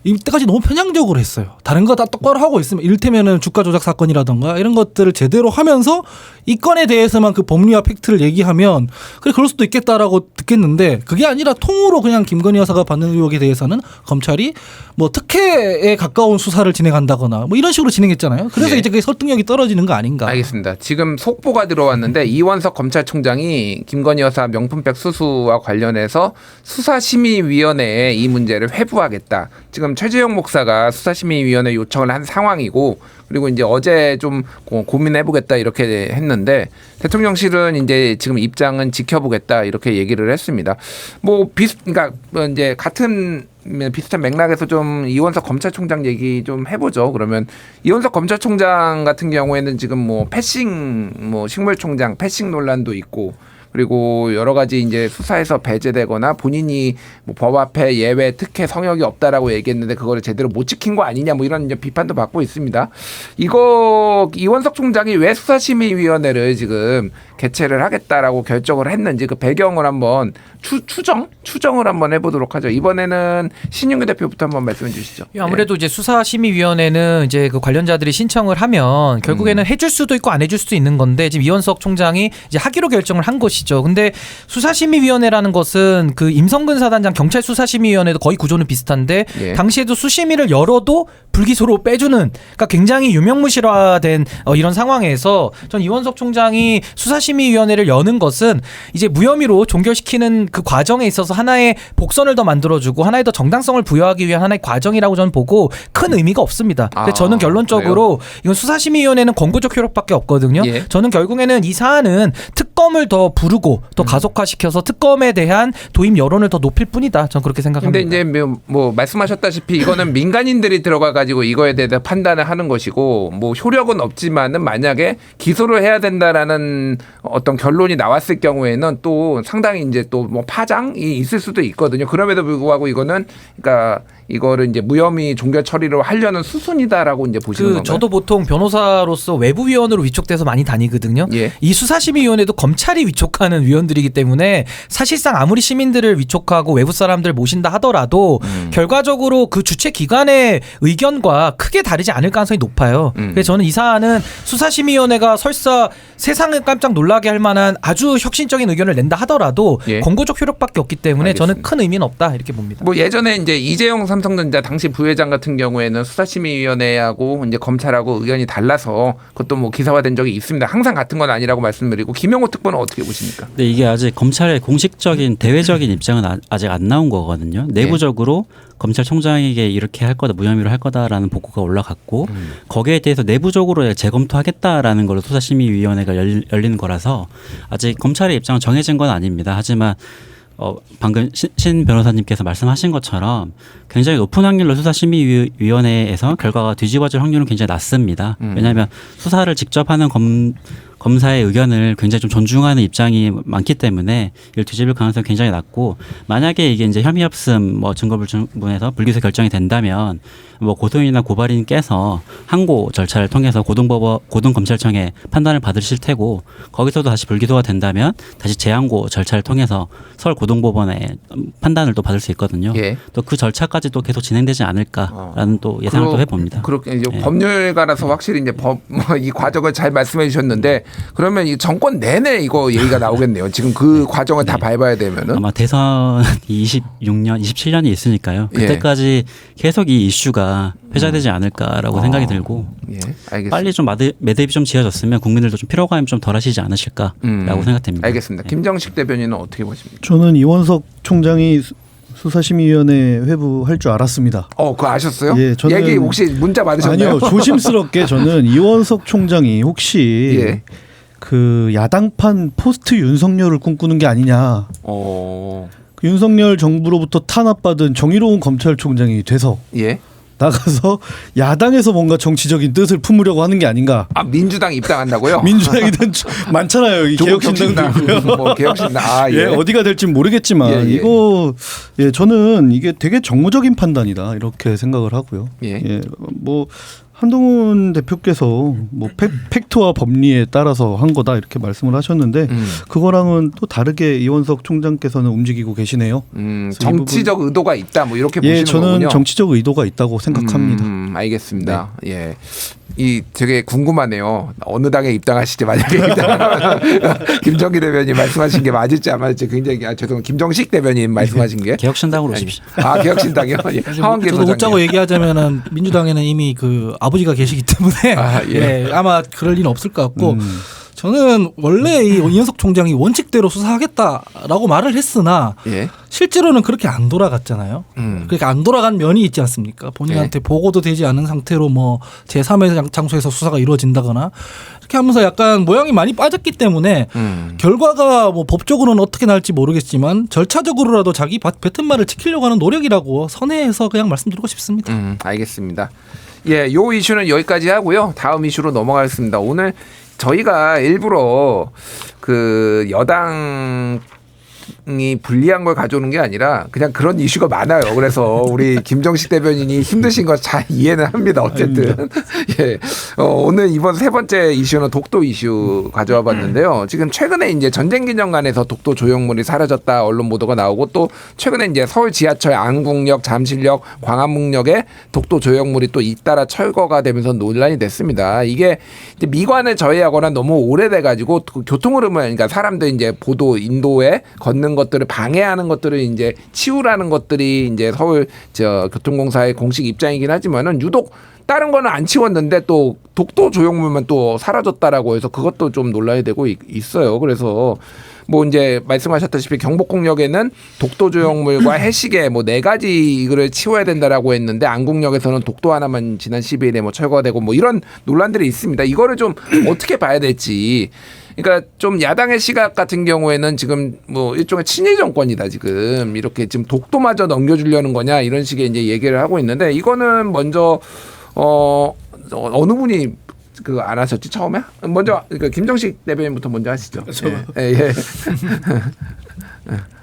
이때까지 너무 편향적으로 했어요. 다른 거 다 똑바로 하고 있으면 이를테면은 주가 조작 사건이라던가 이런 것들을 제대로 하면서 이 건에 대해서만 그 법리와 팩트를 얘기하면 그래 그럴 수도 있겠다라고 듣겠는데 그게 아니라 통으로 그냥 김건희 여사가 받는 의혹에 대해서는 검찰이 뭐 특혜에 가까운 수사를 진행한다거나 뭐 이런 식으로 진행했잖아요. 그래서 네. 이제 그게 설득력이 떨어지는 거 아닌가. 알겠습니다. 지금 속보가 들어왔는데 이원석 검찰총장이 김건희 여사 명품백 수수와 관련해서 수사심의위원회에 이 문제를 회부하겠다. 지금 최재형 목사가 수사심의위원회 요청을 한 상황이고 그리고 이제 어제 좀 고민해보겠다 이렇게 했는데 대통령실은 이제 지금 입장은 지켜보겠다 이렇게 얘기를 했습니다. 뭐 그러니까 이제 같은 비슷한 맥락에서 좀 이원석 검찰총장 얘기 좀 해보죠. 그러면 이원석 검찰총장 같은 경우에는 지금 뭐 패싱 뭐 식물총장 패싱 논란도 있고 그리고 여러 가지 이제 수사에서 배제되거나 본인이 뭐 법 앞에 예외 특혜 성역이 없다라고 얘기했는데 그거를 제대로 못 지킨 거 아니냐 뭐 이런 이제 비판도 받고 있습니다. 이거 이원석 총장이 왜 수사심의위원회를 지금 개최를 하겠다라고 결정을 했는지 그 배경을 한번 추정을 한번 해보도록 하죠. 이번에는 신윤규 대표부터 한번 말씀해 주시죠. 아무래도 이제 수사심의위원회는 이제 그 관련자들이 신청을 하면 결국에는 해줄 수도 있고 안 해줄 수도 있는 건데 지금 이원석 총장이 이제 하기로 결정을 한 것이죠. 근데 수사심의위원회라는 것은 그 임성근 사단장 경찰 수사심의위원회도 거의 구조는 비슷한데 예. 당시에도 수심위를 열어도 불기소로 빼주는 그러니까 굉장히 유명무실화된 이런 상황에서 전 이원석 총장이 수사심의위원회를 여는 것은 이제 무혐의로 종결시키는 그 과정에 있어서 하나의 복선을 더 만들어주고 하나의 더 정당성을 부여하기 위한 하나의 과정이라고 저는 보고 큰 의미가 없습니다. 근데 저는 결론적으로 이건 수사심의위원회는 권고적 효력밖에 없거든요. 예. 저는 결국에는 이 사안은 특검을 더 부르고 더 가속화시켜서 특검에 대한 도입 여론을 더 높일 뿐이다. 저는 그렇게 생각합니다. 근데 이제 뭐 말씀하셨다시피 이거는 민간인들이 들어가 가지고 이거에 대해서 판단을 하는 것이고 뭐 효력은 없지만은 만약에 기소를 해야 된다라는 어떤 결론이 나왔을 경우에는 또 상당히 이제 또 뭐 파장이 있을 수도 있거든요. 그럼에도 불구하고 이거는 그러니까 이거를 이제 무혐의 종결 처리를 하려는 수순이다라고 이제 보시는 건가요? 저도 보통 변호사로서 외부위원으로 위촉돼서 많이 다니거든요. 예. 이 수사심의위원회도 검찰이 위촉하는 위원들이기 때문에 사실상 아무리 시민들을 위촉하고 외부 사람들 모신다 하더라도 결과적으로 그 주체 기관의 의견과 크게 다르지 않을 가능성이 높아요. 그래서 저는 이 사안은 수사심의위원회가 설사 세상을 깜짝 놀라게 할 만한 아주 혁신적인 의견을 낸다 하더라도 예. 권고적 효력밖에 없기 때문에 알겠습니다. 저는 큰 의미는 없다 이렇게 봅니다. 뭐 예전에 이제 이재용 삼성전자 당시 부회장 같은 경우에는 수사심의위원회하고 이제 검찰하고 의견이 달라서 그것도 뭐 기사화된 적이 있습니다. 항상 같은 건 아니라고 말씀드리고 김영호 특보는 어떻게 보십니까? 근데 이게 아직 검찰의 공식적인 대외적인 입장은 아직 안 나온 거거든요. 내부적으로 검찰총장에게 이렇게 할 거다, 무혐의로 할 거다라는 보고가 올라갔고 거기에 대해서 내부적으로 재검토하겠다라는 걸로 수사심의위원회가 열리는 거라서 아직 검찰의 입장은 정해진 건 아닙니다. 하지만 방금 신 변호사님께서 말씀하신 것처럼 굉장히 높은 확률로 수사심의위원회에서 결과가 뒤집어질 확률은 굉장히 낮습니다. 왜냐하면 수사를 직접 하는 검사의 의견을 굉장히 좀 존중하는 입장이 많기 때문에 이를 뒤집을 가능성이 굉장히 낮고 만약에 이게 이제 혐의 없음 뭐 증거불충분해서 불기소 결정이 된다면 뭐 고소인이나 고발인께서 항고 절차를 통해서 고등검찰청의 판단을 받으실 테고 거기서도 다시 불기소가 된다면 다시 재항고 절차를 통해서 서울 고등법원의 판단을 또 받을 수 있거든요. 예. 또 그 절차까지 또 계속 진행되지 않을까라는 또 예상을 또 해봅니다. 그렇게 이제 예. 법률가라서 확실히 이제 이 과정을 잘 말씀해 주셨는데 그러면 이 정권 내내 이거 얘기가 나오겠네요. 지금 그 과정을 다 밟아야 되면은 아마 대선 26년, 27년이 있으니까요. 그때까지 계속 이 이슈가 회자되지 않을까라고 생각이 들고 예, 알겠습니다. 빨리 좀 매듭이 좀 지어졌으면 국민들도 좀 피로감이 좀 덜하시지 않으실까라고 생각됩니다. 알겠습니다. 김정식 대변인은 어떻게 보십니까? 저는 이원석 총장이 수사심의위원회 회부할 줄 알았습니다. 그거 아셨어요? 예, 저는 얘기 혹시 문자 받으셨나요? 아니요, 조심스럽게 저는 이원석 총장이 혹시 예. 그 야당판 포스트 윤석열을 꿈꾸는 게 아니냐. 그 윤석열 정부로부터 탄압받은 정의로운 검찰총장이 돼서 예. 나가서 야당에서 뭔가 정치적인 뜻을 품으려고 하는 게 아닌가. 민주당 입당한다고요? 민주당이든 많잖아요. 이 개혁신당도 있고요. 뭐 개혁신당. 예, 어디가 될지 모르겠지만 예, 예. 이거 저는 이게 되게 정무적인 판단이다 이렇게 생각을 하고요. 예. 뭐 한동훈 대표께서 뭐 팩트와 법리에 따라서 한 거다 이렇게 말씀을 하셨는데 그거랑은 또 다르게 이원석 총장께서는 움직이고 계시네요. 정치적 의도가 있다 뭐 이렇게 보시는 저는 거군요. 정치적 의도가 있다고 생각합니다. 알겠습니다. 예. 이 되게 궁금하네요. 어느 당에 입당하실지 만약에 입당하면 김정기 대변인 말씀하신 게 맞을지 안 맞을지 굉장히 김정식 대변인 말씀하신 게 개혁신당으로 오십시오. 개혁신당이요? 예. 하원기 저도 소장님. 웃자고 얘기하자면은 민주당에는 이미 그 아버지가 계시기 때문에 예. 아마 그럴 리는 없을 것 같고 저는 원래 이 이현석 총장이 원칙대로 수사하겠다라고 말을 했으나 예. 실제로는 그렇게 안 돌아갔잖아요. 그러니까 안 돌아간 면이 있지 않습니까? 본인한테 보고도 되지 않은 상태로 뭐 제3의 장소에서 수사가 이루어진다거나 이렇게 하면서 약간 모양이 많이 빠졌기 때문에 결과가 뭐 법적으로는 어떻게 나올지 모르겠지만 절차적으로라도 자기 뱉은 말을 지키려고 하는 노력이라고 선회해서 그냥 말씀드리고 싶습니다. 알겠습니다. 예, 요 이슈는 여기까지 하고요. 다음 이슈로 넘어가겠습니다. 오늘 저희가 일부러 그 여당이 불리한 걸 가져오는 게 아니라 그냥 그런 이슈가 많아요. 그래서 우리 김정식 대변인이 힘드신 거 잘 이해는 합니다. 어쨌든 예, 오늘 이번 세 번째 이슈는 독도 이슈 가져와 봤는데요. 지금 최근에 이제 전쟁기념관에서 독도 조형물이 사라졌다 언론 보도가 나오고 또 최근에 이제 서울 지하철 안국역, 잠실역, 광화문역에 독도 조형물이 또 잇따라 철거가 되면서 논란이 됐습니다. 이게 이제 미관을 저해하거나 너무 오래돼 가지고 교통 흐름을 그러니까 사람들 이제 보도 인도에 걷는 것들을 방해하는 것들을 이제 치우라는 것들이 이제 서울 교통공사의 공식 입장이긴 하지만은 유독 다른 거는 안 치웠는데 또 독도 조형물만 또 사라졌다라고 해서 그것도 좀 논란이 되고 있어요. 그래서 뭐 이제 말씀하셨다시피 경복궁역에는 독도 조형물과 해시계 뭐 4가지 이거를 치워야 된다라고 했는데 안국역에서는 독도 하나만 지난 12일에 뭐 철거가 되고 뭐 이런 논란들이 있습니다. 이거를 좀 어떻게 봐야 될지. 그러니까 좀 야당의 시각 같은 경우에는 지금 뭐 일종의 친일 정권이다 지금 이렇게 지금 독도마저 넘겨주려는 거냐 이런 식의 이제 얘기를 하고 있는데 이거는 먼저 어느 분이 그 안 하셨지 처음에? 먼저 그러니까 김정식 대변인부터 먼저 하시죠. 예. 예.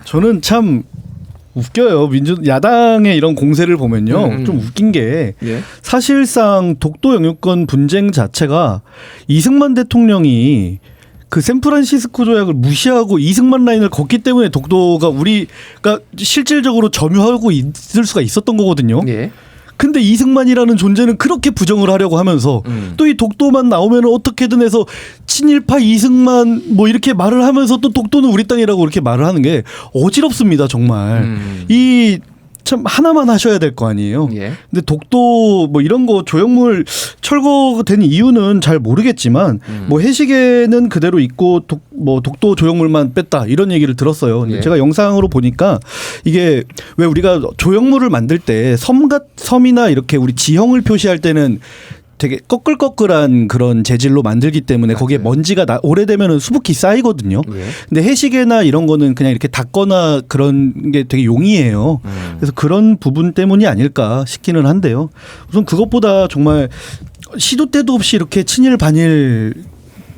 저는 참 웃겨요. 야당의 이런 공세를 보면요. 좀 웃긴 게 예. 사실상 독도 영유권 분쟁 자체가 이승만 대통령이 그 샌프란시스코 조약을 무시하고 이승만 라인을 걷기 때문에 독도가 우리가 실질적으로 점유하고 있을 수가 있었던 거거든요. 예. 근데 이승만이라는 존재는 그렇게 부정을 하려고 하면서 또 이 독도만 나오면 어떻게든 해서 친일파 이승만 뭐 이렇게 말을 하면서 또 독도는 우리 땅이라고 이렇게 말을 하는 게 어지럽습니다. 정말. 이 참 하나만 하셔야 될 거 아니에요. 예. 근데 독도 뭐 이런 거 조형물 철거된 이유는 잘 모르겠지만 뭐 해시계는 그대로 있고 독도 조형물만 뺐다 이런 얘기를 들었어요. 근데 예. 제가 영상으로 보니까 이게 왜 우리가 조형물을 만들 때 섬이나 이렇게 우리 지형을 표시할 때는 되게 꺼끌꺼끌한 그런 재질로 만들기 때문에 거기에 먼지가 오래되면 수북히 쌓이거든요. 예. 근데 해시계나 이런 거는 그냥 이렇게 닦거나 그런 게 되게 용이해요. 그래서 그런 부분 때문이 아닐까 싶기는 한데요. 우선 그것보다 정말 시도 때도 없이 이렇게 친일 반일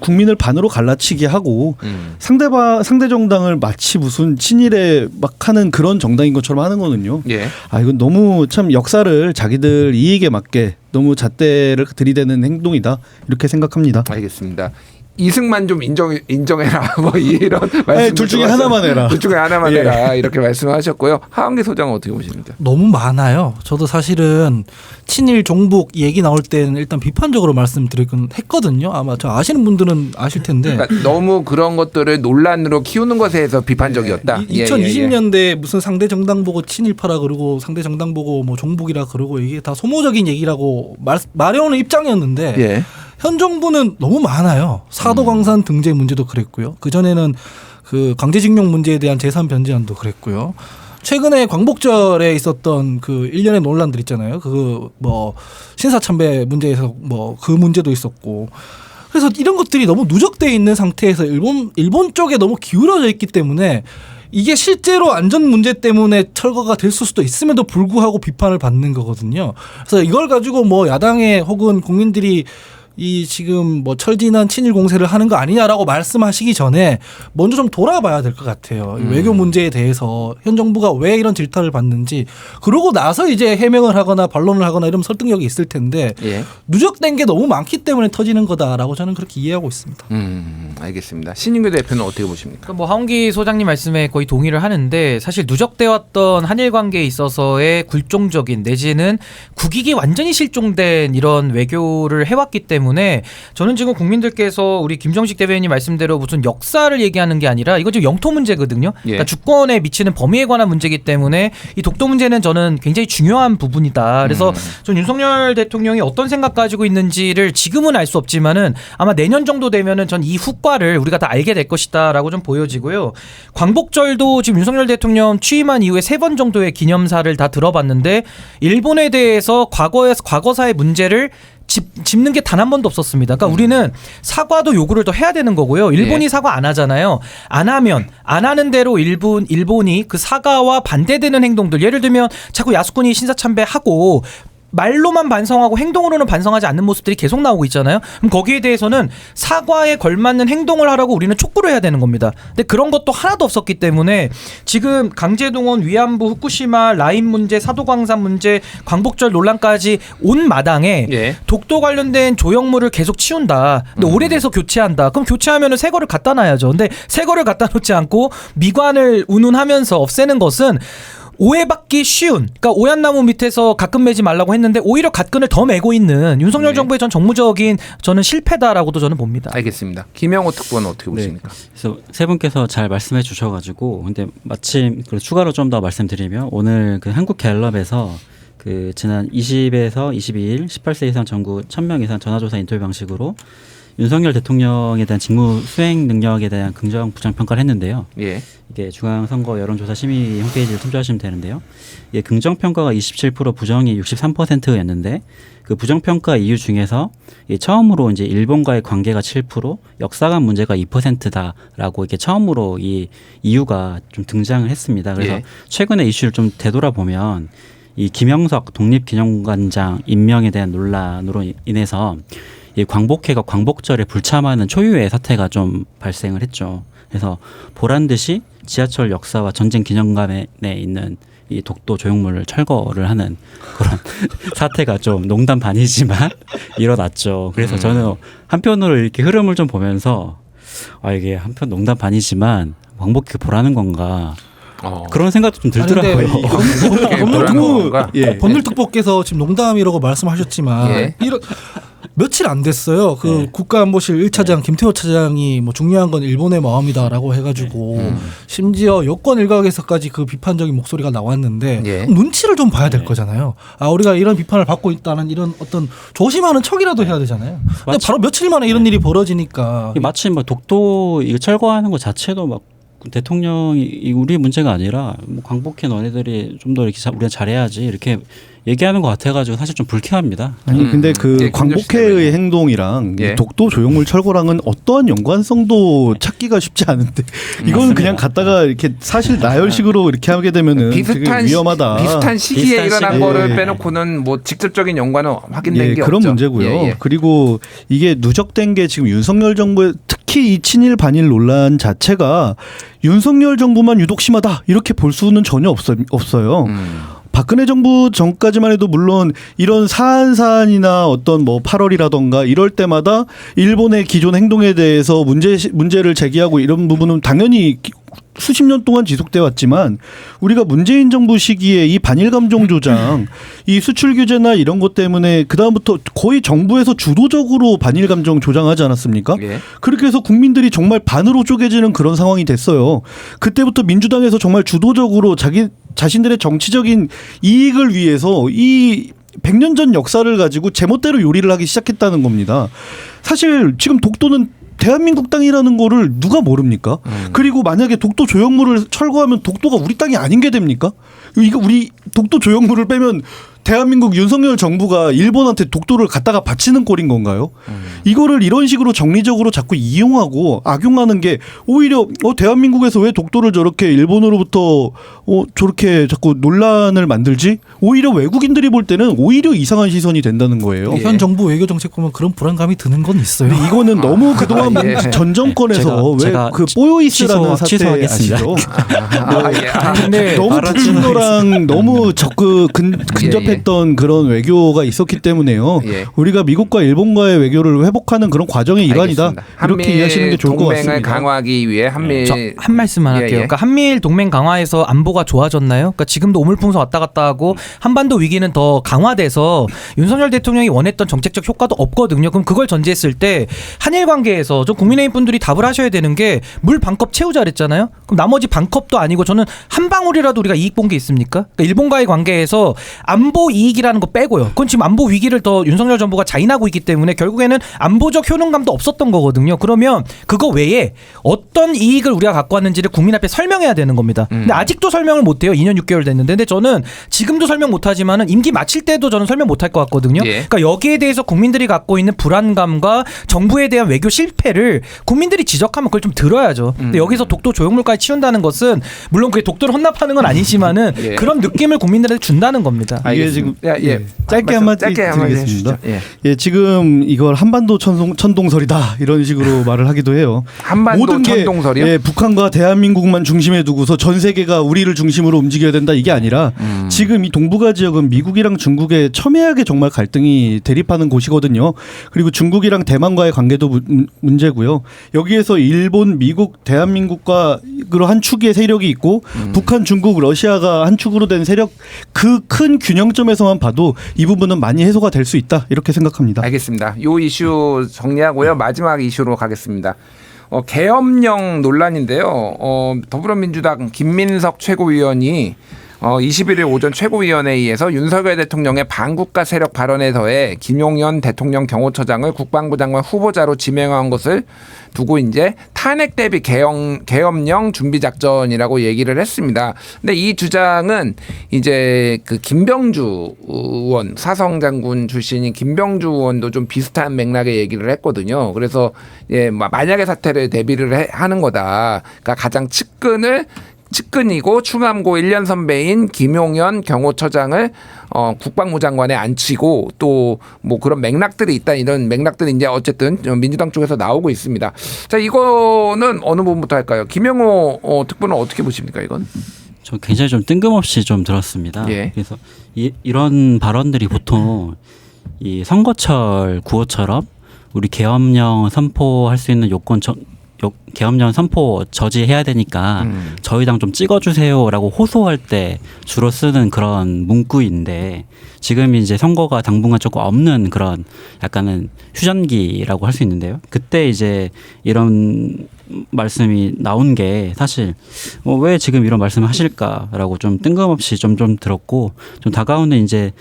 국민을 반으로 갈라치게 하고 상대 정당을 마치 무슨 친일에 막 하는 그런 정당인 것처럼 하는 거는요. 예. 아 이건 너무 참 역사를 자기들 이익에 맞게 너무 잣대를 들이대는 행동이다 이렇게 생각합니다. 알겠습니다. 이승만 좀 인정해라 뭐 이런 말씀. 둘 중에 하나만 해라. 둘 중에 하나만 예. 해라 이렇게 말씀하셨고요. 하한계 소장은 어떻게 보십니까? 너무 많아요. 저도 사실은 친일 종북 얘기 나올 때는 일단 비판적으로 말씀드리긴 했거든요. 아마 저 아시는 분들은 아실 텐데. 그러니까 너무 그런 것들을 논란으로 키우는 것에 대해서 비판적이었다. 예, 2020년대 무슨 상대 정당 보고 친일파라 그러고 상대 정당 보고 뭐 종북이라 그러고 이게 다 소모적인 얘기라고 말해오는 입장이었는데 예. 현 정부는 너무 많아요. 사도광산 등재 문제도 그랬고요. 그전에는 그 강제징용 문제에 대한 재산 변제안도 그랬고요. 최근에 광복절에 있었던 그 일련의 논란들 있잖아요. 그 뭐 신사참배 문제에서 뭐 그 문제도 있었고. 그래서 이런 것들이 너무 누적돼 있는 상태에서 일본 쪽에 너무 기울어져 있기 때문에 이게 실제로 안전 문제 때문에 철거가 될 수도 있음에도 불구하고 비판을 받는 거거든요. 그래서 이걸 가지고 뭐 야당에 혹은 국민들이 이 지금 뭐 철진한 친일 공세를 하는 거 아니냐라고 말씀하시기 전에 먼저 좀 돌아봐야 될 것 같아요. 외교 문제에 대해서 현 정부가 왜 이런 질타를 받는지 그러고 나서 이제 해명을 하거나 반론을 하거나 이러면 설득력이 있을 텐데 예. 누적된 게 너무 많기 때문에 터지는 거다라고 저는 그렇게 이해하고 있습니다. 알겠습니다. 신인규 대표는 어떻게 보십니까? 뭐 하원기 소장님 말씀에 거의 동의를 하는데 사실 누적돼 왔던 한일 관계에 있어서의 굴종적인 내지는 국익이 완전히 실종된 이런 외교를 해왔기 때문에 저는 지금 국민들께서 우리 김정식 대변인님 말씀대로 무슨 역사를 얘기하는 게 아니라 이건 지금 영토 문제거든요. 예. 그러니까 주권에 미치는 범위에 관한 문제이기 때문에 이 독도 문제는 저는 굉장히 중요한 부분이다. 그래서 전 윤석열 대통령이 어떤 생각 가지고 있는지를 지금은 알 수 없지만은 아마 내년 정도 되면은 전 이 후과를 우리가 다 알게 될 것이다라고 좀 보여지고요. 광복절도 지금 윤석열 대통령 취임한 이후에 3번 정도의 기념사를 다 들어봤는데 일본에 대해서 과거사의 문제를 짚는 게 단 한 번도 없었습니다. 그러니까 우리는 사과도 요구를 더 해야 되는 거고요. 일본이 예. 사과 안 하잖아요. 안 하는 대로 일본이 그 사과와 반대되는 행동들 예를 들면 자꾸 야스쿠니 신사참배하고 말로만 반성하고 행동으로는 반성하지 않는 모습들이 계속 나오고 있잖아요. 그럼 거기에 대해서는 사과에 걸맞는 행동을 하라고 우리는 촉구를 해야 되는 겁니다. 근데 그런 것도 하나도 없었기 때문에 지금 강제동원, 위안부, 후쿠시마, 라인 문제, 사도광산 문제, 광복절 논란까지 온 마당에 예. 독도 관련된 조형물을 계속 치운다. 근데 오래돼서 교체한다. 그럼 교체하면은 새 거를 갖다 놔야죠. 근데 새 거를 갖다 놓지 않고 미관을 운운하면서 없애는 것은 오해받기 쉬운, 그러니까 오얏나무 밑에서 가끔 매지 말라고 했는데 오히려 갓근을 더 메고 있는 윤석열 네. 정부의 전 정무적인 저는 실패다라고도 저는 봅니다. 알겠습니다. 김영호 특보는 어떻게 보십니까? 그래서 세 분께서 잘 말씀해 주셔가지고 근데 마침 추가로 좀 더 말씀드리면 오늘 그 한국갤럽에서 그 지난 20에서 22일 18세 이상 전국 1000명 이상 전화조사 인터뷰 방식으로 윤석열 대통령에 대한 직무 수행 능력에 대한 긍정 부정 평가를 했는데요. 예. 이게 중앙선거 여론조사 심의 홈페이지를 참조하시면 되는데요. 이게 긍정 평가가 27% 부정이 63%였는데 그 부정 평가 이유 중에서 처음으로 이제 일본과의 관계가 7%, 역사관 문제가 2%다라고 이게 처음으로 이 이유가 좀 등장을 했습니다. 그래서 예. 최근에 이슈를 좀 되돌아보면 이 김영석 독립기념관장 임명에 대한 논란으로 인해서 이 광복회가 광복절에 불참하는 초유의 사태가 좀 발생을 했죠. 그래서 보란 듯이 지하철 역사와 전쟁 기념관에 있는 이 독도 조형물을 철거를 하는 그런 사태가 좀 농담 반이지만 일어났죠. 그래서 저는 한편으로 이렇게 흐름을 좀 보면서 이게 한편 농담 반이지만 왕복기 보라는 건가 그런 생각도 좀 들더라고요. 법률특보께서 지금 농담이라고 말씀하셨지만 이런 며칠 안 됐어요. 그 국가안보실 1차장 김태호 차장이 뭐 중요한 건 일본의 마음이다라고 해가지고 심지어 여권 일각에서까지 그 비판적인 목소리가 나왔는데 눈치를 좀 봐야 될 거잖아요. 우리가 이런 비판을 받고 있다는 이런 어떤 조심하는 척이라도 해야 되잖아요. 근데 바로 며칠 만에 이런 일이 벌어지니까 마치 뭐 독도 이거 철거하는 것 자체도 막 대통령이 우리 문제가 아니라 뭐 광복해 너네들이 좀 더 이렇게 우리가 잘해야지 이렇게 얘기하는 것 같아가지고 사실 좀 불쾌합니다. 아니 근데 그 광복회의 행동이랑 이 독도 조형물 철거랑은 어떠한 연관성도 찾기가 쉽지 않은데 이건 그냥 갖다가 이렇게 사실 나열식으로 이렇게 하게 되면은 되게 위험하다. 비슷한 시기에 일어난 거를 빼놓고는 뭐 직접적인 연관은 확인된 게 그런 없죠. 문제고요. 그리고 이게 누적된 게 지금 윤석열 정부의 특히 이 친일 반일 논란 자체가 윤석열 정부만 유독 심하다 이렇게 볼 수는 전혀 없어요. 박근혜 정부 전까지만 해도 물론 이런 사안이나 어떤 뭐 8월이라던가 이럴 때마다 일본의 기존 행동에 대해서 문제를 제기하고 이런 부분은 당연히 수십 년 동안 지속돼 왔지만 우리가 문재인 정부 시기에 이 반일 감정 조장, 이 수출 규제나 이런 것 때문에 그 다음부터 거의 정부에서 주도적으로 반일 감정 조장하지 않았습니까? 그렇게 해서 국민들이 정말 반으로 쪼개지는 그런 상황이 됐어요. 그때부터 민주당에서 정말 주도적으로 자신들의 정치적인 이익을 위해서 이 100년 전 역사를 가지고 제멋대로 요리를 하기 시작했다는 겁니다. 사실 지금 독도는 대한민국 땅이라는 거를 누가 모릅니까? 그리고 만약에 독도 조형물을 철거하면 독도가 우리 땅이 아닌 게 됩니까? 이거 우리 독도 조형물을 빼면 대한민국 윤석열 정부가 일본한테 독도를 갖다가 바치는 꼴인 건가요? 이거를 이런 식으로 정리적으로 자꾸 이용하고 악용하는 게 오히려 대한민국에서 왜 독도를 저렇게 일본으로부터 저렇게 자꾸 논란을 만들지? 오히려 외국인들이 볼 때는 오히려 이상한 시선이 된다는 거예요. 현 정부 외교 정책 보면 그런 불안감이 드는 건 있어요. 근데 이거는 너무 그동안 전 정권에서 왜 그 뽀요이스라는 사태 아시죠? 근데 너무 북중노랑 너무 근접했던 그런 외교가 있었기 때문에요. 우리가 미국과 일본과의 외교를 회복하는 그런 과정의 일환이다. 이렇게 이해하시는 게 좋을 것 같습니다. 동맹을 강화하기 위해 한미 한 말씀만 할게요. 그러니까 한미일 동맹 강화에서 안보가 좋아졌나요? 그러니까 지금도 오물풍선 왔다 갔다 하고 한반도 위기는 더 강화돼서 윤석열 대통령이 원했던 정책적 효과도 없거든요. 그럼 그걸 전제했을 때 한일 관계에서 좀 국민의힘 분들이 답을 하셔야 되는 게 물 반컵 채우자 그랬잖아요. 그럼 나머지 반컵도 아니고 저는 한 방울이라도 우리가 이익 본 게 있습니까? 그러니까 일본과의 관계에서 안보 이익이라는 거 빼고요. 그건 지금 안보 위기를 더 윤석열 정부가 자인하고 있기 때문에 결국에는 안보적 효능감도 없었던 거거든요. 그러면 그거 외에 어떤 이익을 우리가 갖고 왔는지를 국민 앞에 설명해야 되는 겁니다. 근데 아직도 설명을 못해요. 2년 6개월 됐는데. 근데 저는 지금도 설명 못하지만은 임기 마칠 때도 저는 설명 못할 것 같거든요. 그러니까 여기에 대해서 국민들이 갖고 있는 불안감과 정부에 대한 외교 실패를 국민들이 지적하면 그걸 좀 들어야죠. 근데 여기서 독도 조형물까지 치운다는 것은 물론 그게 독도를 헌납하는 건 아니지만은 그런 느낌을 국민들한테 준다는 겁니다. 이게 지금 짧게 한마디 드리겠습니다. 지금 이걸 한반도 천동설이다 이런 식으로 말을 하기도 해요. 한반도 모든 게 천동설이요? 북한과 대한민국만 중심에 두고서 전 세계가 우리를 중심으로 움직여야 된다 이게 아니라 지금 이 동북아 지역은 미국이랑 중국의 첨예하게 정말 갈등이 대립하는 곳이거든요. 그리고 중국이랑 대만과의 관계도 문제고요. 여기에서 일본, 미국, 대한민국과 한 축의 세력이 있고 북한, 중국, 러시아가 한 축으로 된 세력 그 큰 균형점에서만 봐도 이 부분은 많이 해소가 될 수 있다 이렇게 생각합니다. 알겠습니다. 이 이슈 정리하고요. 마지막 이슈로 가겠습니다. 계엄령 논란인데요. 더불어민주당 김민석 최고위원이 21일 오전 최고위원회의에서 윤석열 대통령의 반국가 세력 발언에 더해 김용현 대통령 경호처장을 국방부 장관 후보자로 지명한 것을 두고 이제 탄핵 대비 계엄령 준비 작전이라고 얘기를 했습니다. 근데 이 주장은 이제 그 김병주 의원, 사성 장군 출신인 김병주 의원도 좀 비슷한 맥락의 얘기를 했거든요. 그래서 만약의 사태를 대비를 하는 거다. 그러니까 가장 측근을 측근이고 충암고 1년 선배인 김용현 경호처장을 국방부 장관에 앉히고 또 뭐 그런 맥락들이 있다 이런 맥락들이 이제 어쨌든 민주당 쪽에서 나오고 있습니다. 자 이거는 어느 부분부터 할까요? 김영호 특보는 어떻게 보십니까 이건? 저 굉장히 좀 뜬금없이 좀 들었습니다. 예. 그래서 이런 발언들이 보통 이 선거철 구호처럼 우리 계엄령 선포할 수 있는 계엄령 선포 저지해야 되니까 저희 당 좀 찍어주세요라고 호소할 때 주로 쓰는 그런 문구인데 지금 이제 선거가 당분간 조금 없는 그런 약간은 휴전기라고 할 수 있는데요. 그때 이제 이런 말씀이 나온 게 사실 왜 지금 이런 말씀을 하실까라고 좀 뜬금없이 좀 들었고 좀 다가오는 이제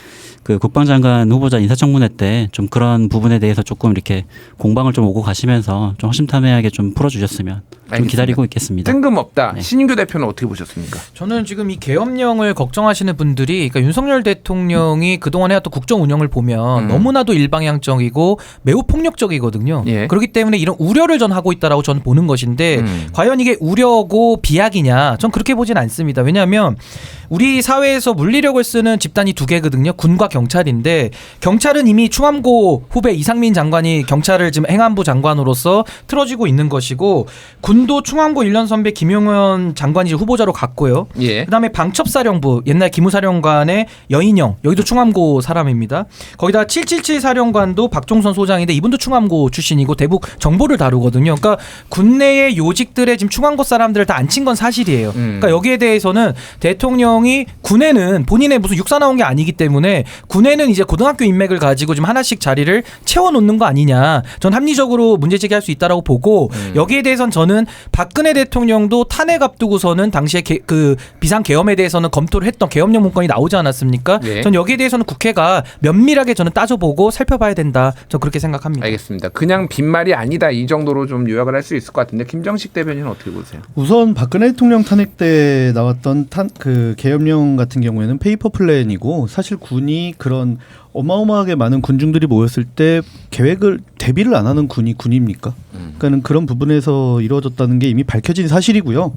그 국방장관 후보자 인사청문회 때 좀 그런 부분에 대해서 조금 이렇게 공방을 좀 오고 가시면서 좀 허심탄회하게 좀 풀어주셨으면 좀 알겠습니다. 기다리고 있겠습니다. 뜬금없다. 네. 신인규 대표는 어떻게 보셨습니까? 저는 지금 이 계엄령을 걱정하시는 분들이 그러니까 윤석열 대통령이 그동안 해왔던 국정 운영을 보면 너무나도 일방향적이고 매우 폭력적이거든요. 예. 그렇기 때문에 이런 우려를 전 하고 있다라고 저는 보는 것인데 과연 이게 우려고 비약이냐? 전 그렇게 보진 않습니다. 왜냐하면 우리 사회에서 물리력을 쓰는 집단이 두 개거든요. 군과 경찰인데 경찰은 이미 충암고 후배 이상민 장관이 경찰을 지금 행안부 장관으로서 틀어지고 있는 것이고 군도 충암고 1년 선배 김용현 장관이 이제 후보자로 갔고요. 예. 그다음에 방첩사령부 옛날 기무사령관의 여인영 여기도 충암고 사람입니다. 거기다 777 사령관도 박종선 소장인데 이분도 충암고 출신이고 대북 정보를 다루거든요. 그러니까 군내의 요직들의 지금 충암고 사람들을 다 앉힌 건 사실이에요. 그러니까 여기에 대해서는 대통령이 군에는 본인의 무슨 육사 나온 게 아니기 때문에 군에는 이제 고등학교 인맥을 가지고 지금 하나씩 자리를 채워놓는 거 아니냐. 전 합리적으로 문제 제기할 수 있다라고 보고 여기에 대해서는 저는 박근혜 대통령도 탄핵 앞두고서는 당시에 그 비상계엄에 대해서는 검토를 했던 계엄령 문건이 나오지 않았습니까? 네. 전 여기에 대해서는 국회가 면밀하게 저는 따져보고 살펴봐야 된다. 저 그렇게 생각합니다. 알겠습니다. 그냥 빈말이 아니다 이 정도로 좀 요약을 할 수 있을 것 같은데 김정식 대변인은 어떻게 보세요? 우선 박근혜 대통령 탄핵 때 나왔던 그 계엄령 같은 경우에는 페이퍼 플랜이고 사실 군이 그런 어마어마하게 많은 군중들이 모였을 때 대비를 안 하는 군이 군입니까? 그러니까는 그런 부분에서 이루어졌다는 게 이미 밝혀진 사실이고요.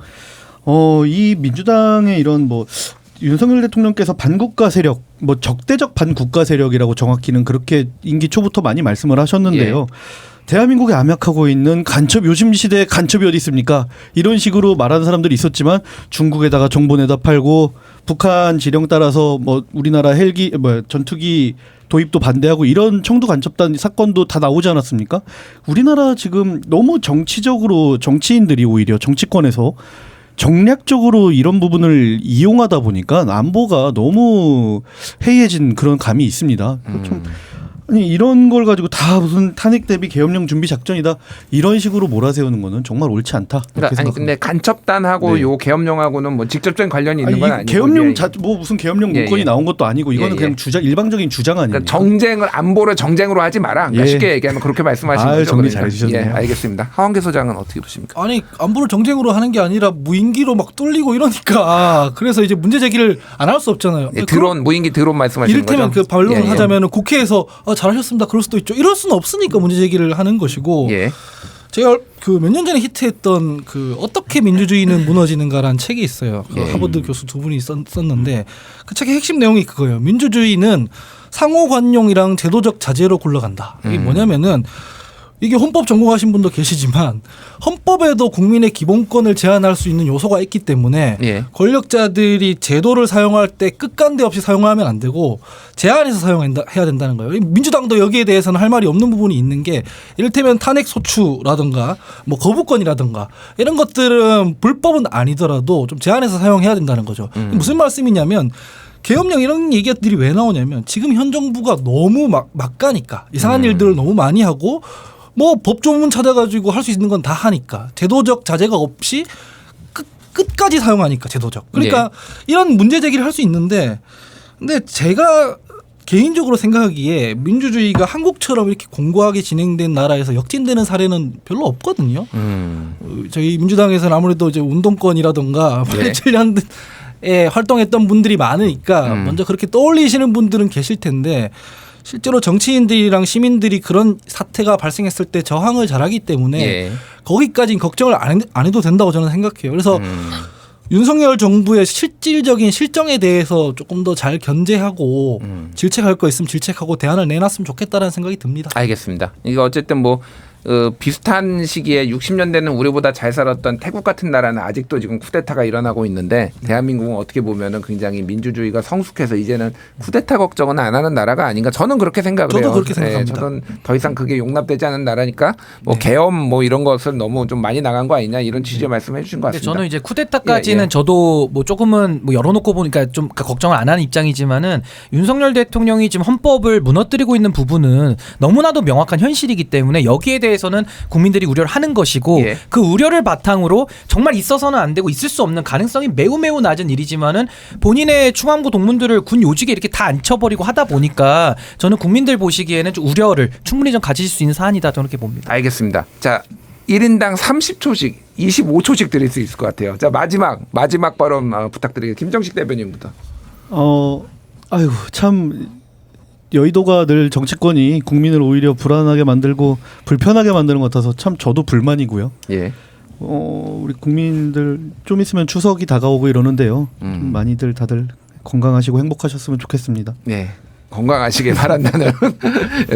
이 민주당의 이런 윤석열 대통령께서 반국가 세력, 적대적 반국가 세력이라고 정확히는 그렇게 임기 초부터 많이 말씀을 하셨는데요. 대한민국에 암약하고 있는 간첩, 요즘 시대에 간첩이 어디 있습니까? 이런 식으로 말하는 사람들이 있었지만 중국에다가 정보 내다 팔고 북한 지령 따라서 우리나라 헬기, 전투기 도입도 반대하고 이런 청두 간첩단 사건도 다 나오지 않았습니까? 우리나라 지금 너무 정치적으로 정치인들이 오히려 정치권에서 정략적으로 이런 부분을 이용하다 보니까 안보가 너무 해이해진 그런 감이 있습니다. 아니 이런 걸 가지고 다 무슨 탄핵 대비 계엄령 준비 작전이다 이런 식으로 몰아세우는 거는 정말 옳지 않다. 그러니까 아니 근데 간첩단하고 네. 요 계엄령하고는 직접적인 관련이 있는 건 아니고 계엄령 무슨 계엄령 문건이 나온 것도 아니고 이거는 그냥 일방적인 주장 아닙니까? 그러니까 안보를 정쟁으로 하지 마라. 그러니까 쉽게 얘기하면 그렇게 말씀하시는 거죠. 정리 잘 해주셨네요. 예, 알겠습니다. 하원계 소장은 어떻게 보십니까? 아니 안보를 정쟁으로 하는 게 아니라 무인기로 막 뚫리고 이러니까 그래서 이제 문제 제기를 안 할 수 없잖아요. 예, 무인기 드론 말씀하시는 이를테면 거죠? 그 반론을 하자면 국회에서 잘하셨습니다. 그럴 수도 있죠. 이럴 수는 없으니까 문제 제기를 하는 것이고 예. 제가 그 몇 년 전에 히트했던 그 어떻게 민주주의는 무너지는가라는 책이 있어요. 그 하버드 교수 두 분이 썼는데 그 책의 핵심 내용이 그거예요. 민주주의는 상호관용이랑 제도적 자제로 굴러간다. 이게 뭐냐면은 이게 헌법 전공하신 분도 계시지만 헌법에도 국민의 기본권을 제한할 수 있는 요소가 있기 때문에 권력자들이 제도를 사용할 때 끝간데 없이 사용하면 안 되고 제한해서 사용해야 된다는 거예요. 민주당도 여기에 대해서는 할 말이 없는 부분이 있는 게 이를테면 탄핵 소추라든가 거부권이라든가 이런 것들은 불법은 아니더라도 좀 제한해서 사용해야 된다는 거죠. 무슨 말씀이냐면 계엄령 이런 얘기들이 왜 나오냐면 지금 현 정부가 너무 막 가니까 이상한 일들을 너무 많이 하고 법조문 찾아가지고 할 수 있는 건 다 하니까 제도적 자제가 없이 끝까지 사용하니까 제도적. 그러니까 이런 문제 제기를 할 수 있는데 근데 제가 개인적으로 생각하기에 민주주의가 한국처럼 이렇게 공고하게 진행된 나라에서 역진되는 사례는 별로 없거든요. 저희 민주당에서는 아무래도 이제 운동권이라든가 87년에 활동했던 분들이 많으니까 먼저 그렇게 떠올리시는 분들은 계실 텐데 실제로 정치인들이랑 시민들이 그런 사태가 발생했을 때 저항을 잘하기 때문에 거기까지는 걱정을 안 해도 된다고 저는 생각해요. 그래서 윤석열 정부의 실질적인 실정에 대해서 조금 더 잘 견제하고 질책할 거 있으면 질책하고 대안을 내놨으면 좋겠다라는 생각이 듭니다. 알겠습니다. 이거 어쨌든 뭐 비슷한 시기에 60년대는 우리보다 잘 살았던 태국 같은 나라는 아직도 지금 쿠데타가 일어나고 있는데 대한민국은 어떻게 보면은 굉장히 민주주의가 성숙해서 이제는 쿠데타 걱정은 안 하는 나라가 아닌가 저는 그렇게 생각을 해요. 저도 그렇게 생각합니다. 저는 더 이상 그게 용납되지 않은 나라니까 뭐 계엄 뭐 이런 것을 너무 좀 많이 나간 거 아니냐 이런 취지의 말씀해 주신 것 근데 같습니다. 저는 이제 쿠데타까지는 예. 저도 뭐 조금은 뭐 열어놓고 보니까 좀 걱정을 안 하는 입장이지만은 윤석열 대통령이 지금 헌법을 무너뜨리고 있는 부분은 너무나도 명확한 현실이기 때문에 여기에 대해서는 국민들이 우려를 하는 것이고 예. 그 우려를 바탕으로 정말 있어서는 안 되고 있을 수 없는 가능성이 매우 낮은 일이지만은 본인의 충암고 동문들을 군 요직에 이렇게 다 앉혀버리고 하다 보니까 저는 국민들 보시기에는 좀 우려를 충분히 좀 가지실 수 있는 사안이다 저는 이렇게 봅니다. 알겠습니다. 자 1인당 30초씩 25초씩 드릴 수 있을 것 같아요. 자 마지막 발언 부탁드리겠습니다. 김정식 대변인부터. 아이고 참 여의도가 늘 정치권이 국민을 오히려 불안하게 만들고 불편하게 만드는 것 같아서 참 저도 불만이고요. 예. 우리 국민들 좀 있으면 추석이 다가오고 이러는데요. 좀 많이들 다들 건강하시고 행복하셨으면 좋겠습니다. 네. 건강하시길 바란다는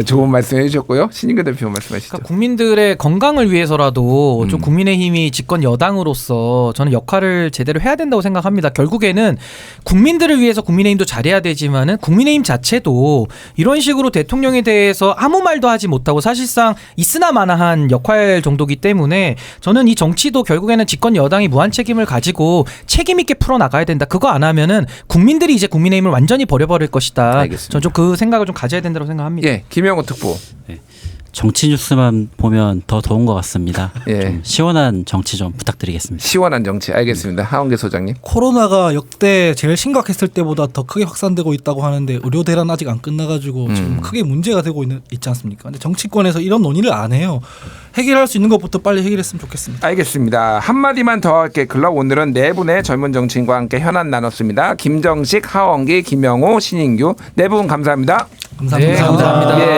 좋은 말씀해 주셨고요. 신인규 대표 말씀하시죠. 그러니까 국민들의 건강을 위해서라도 좀 국민의힘이 집권 여당으로서 저는 역할을 제대로 해야 된다고 생각합니다. 결국에는 국민들을 위해서 국민의힘도 잘해야 되지만은 국민의힘 자체도 이런 식으로 대통령에 대해서 아무 말도 하지 못하고 사실상 있으나 마나한 역할 정도기 때문에 저는 이 정치도 결국에는 집권 여당이 무한 책임을 가지고 책임 있게 풀어나가야 된다. 그거 안 하면은 국민들이 이제 국민의힘을 완전히 버려버릴 것이다. 알겠습니다. 저는 좀 그 생각을 좀 가져야 된다고 생각합니다. 예, 김영호 특보. 정치 뉴스만 보면 더 더운 것 같습니다. 예. 좀 시원한 정치 좀 부탁드리겠습니다. 시원한 정치. 알겠습니다. 하원계 소장님. 코로나가 역대 제일 심각했을 때보다 더 크게 확산되고 있다고 하는데 의료 대란 아직 안 끝나가지고 지금 크게 문제가 되고 있지 않습니까? 근데 정치권에서 이런 논의를 안 해요. 해결할 수 있는 것부터 빨리 해결했으면 좋겠습니다. 알겠습니다. 한마디만 더 할게. 글러 오늘은 네 분의 젊은 정치인과 함께 현안 나눴습니다. 김정식, 하원기, 김영호, 신인규 네 분 감사합니다. 감사합니다. 네, 감사합니다. 예.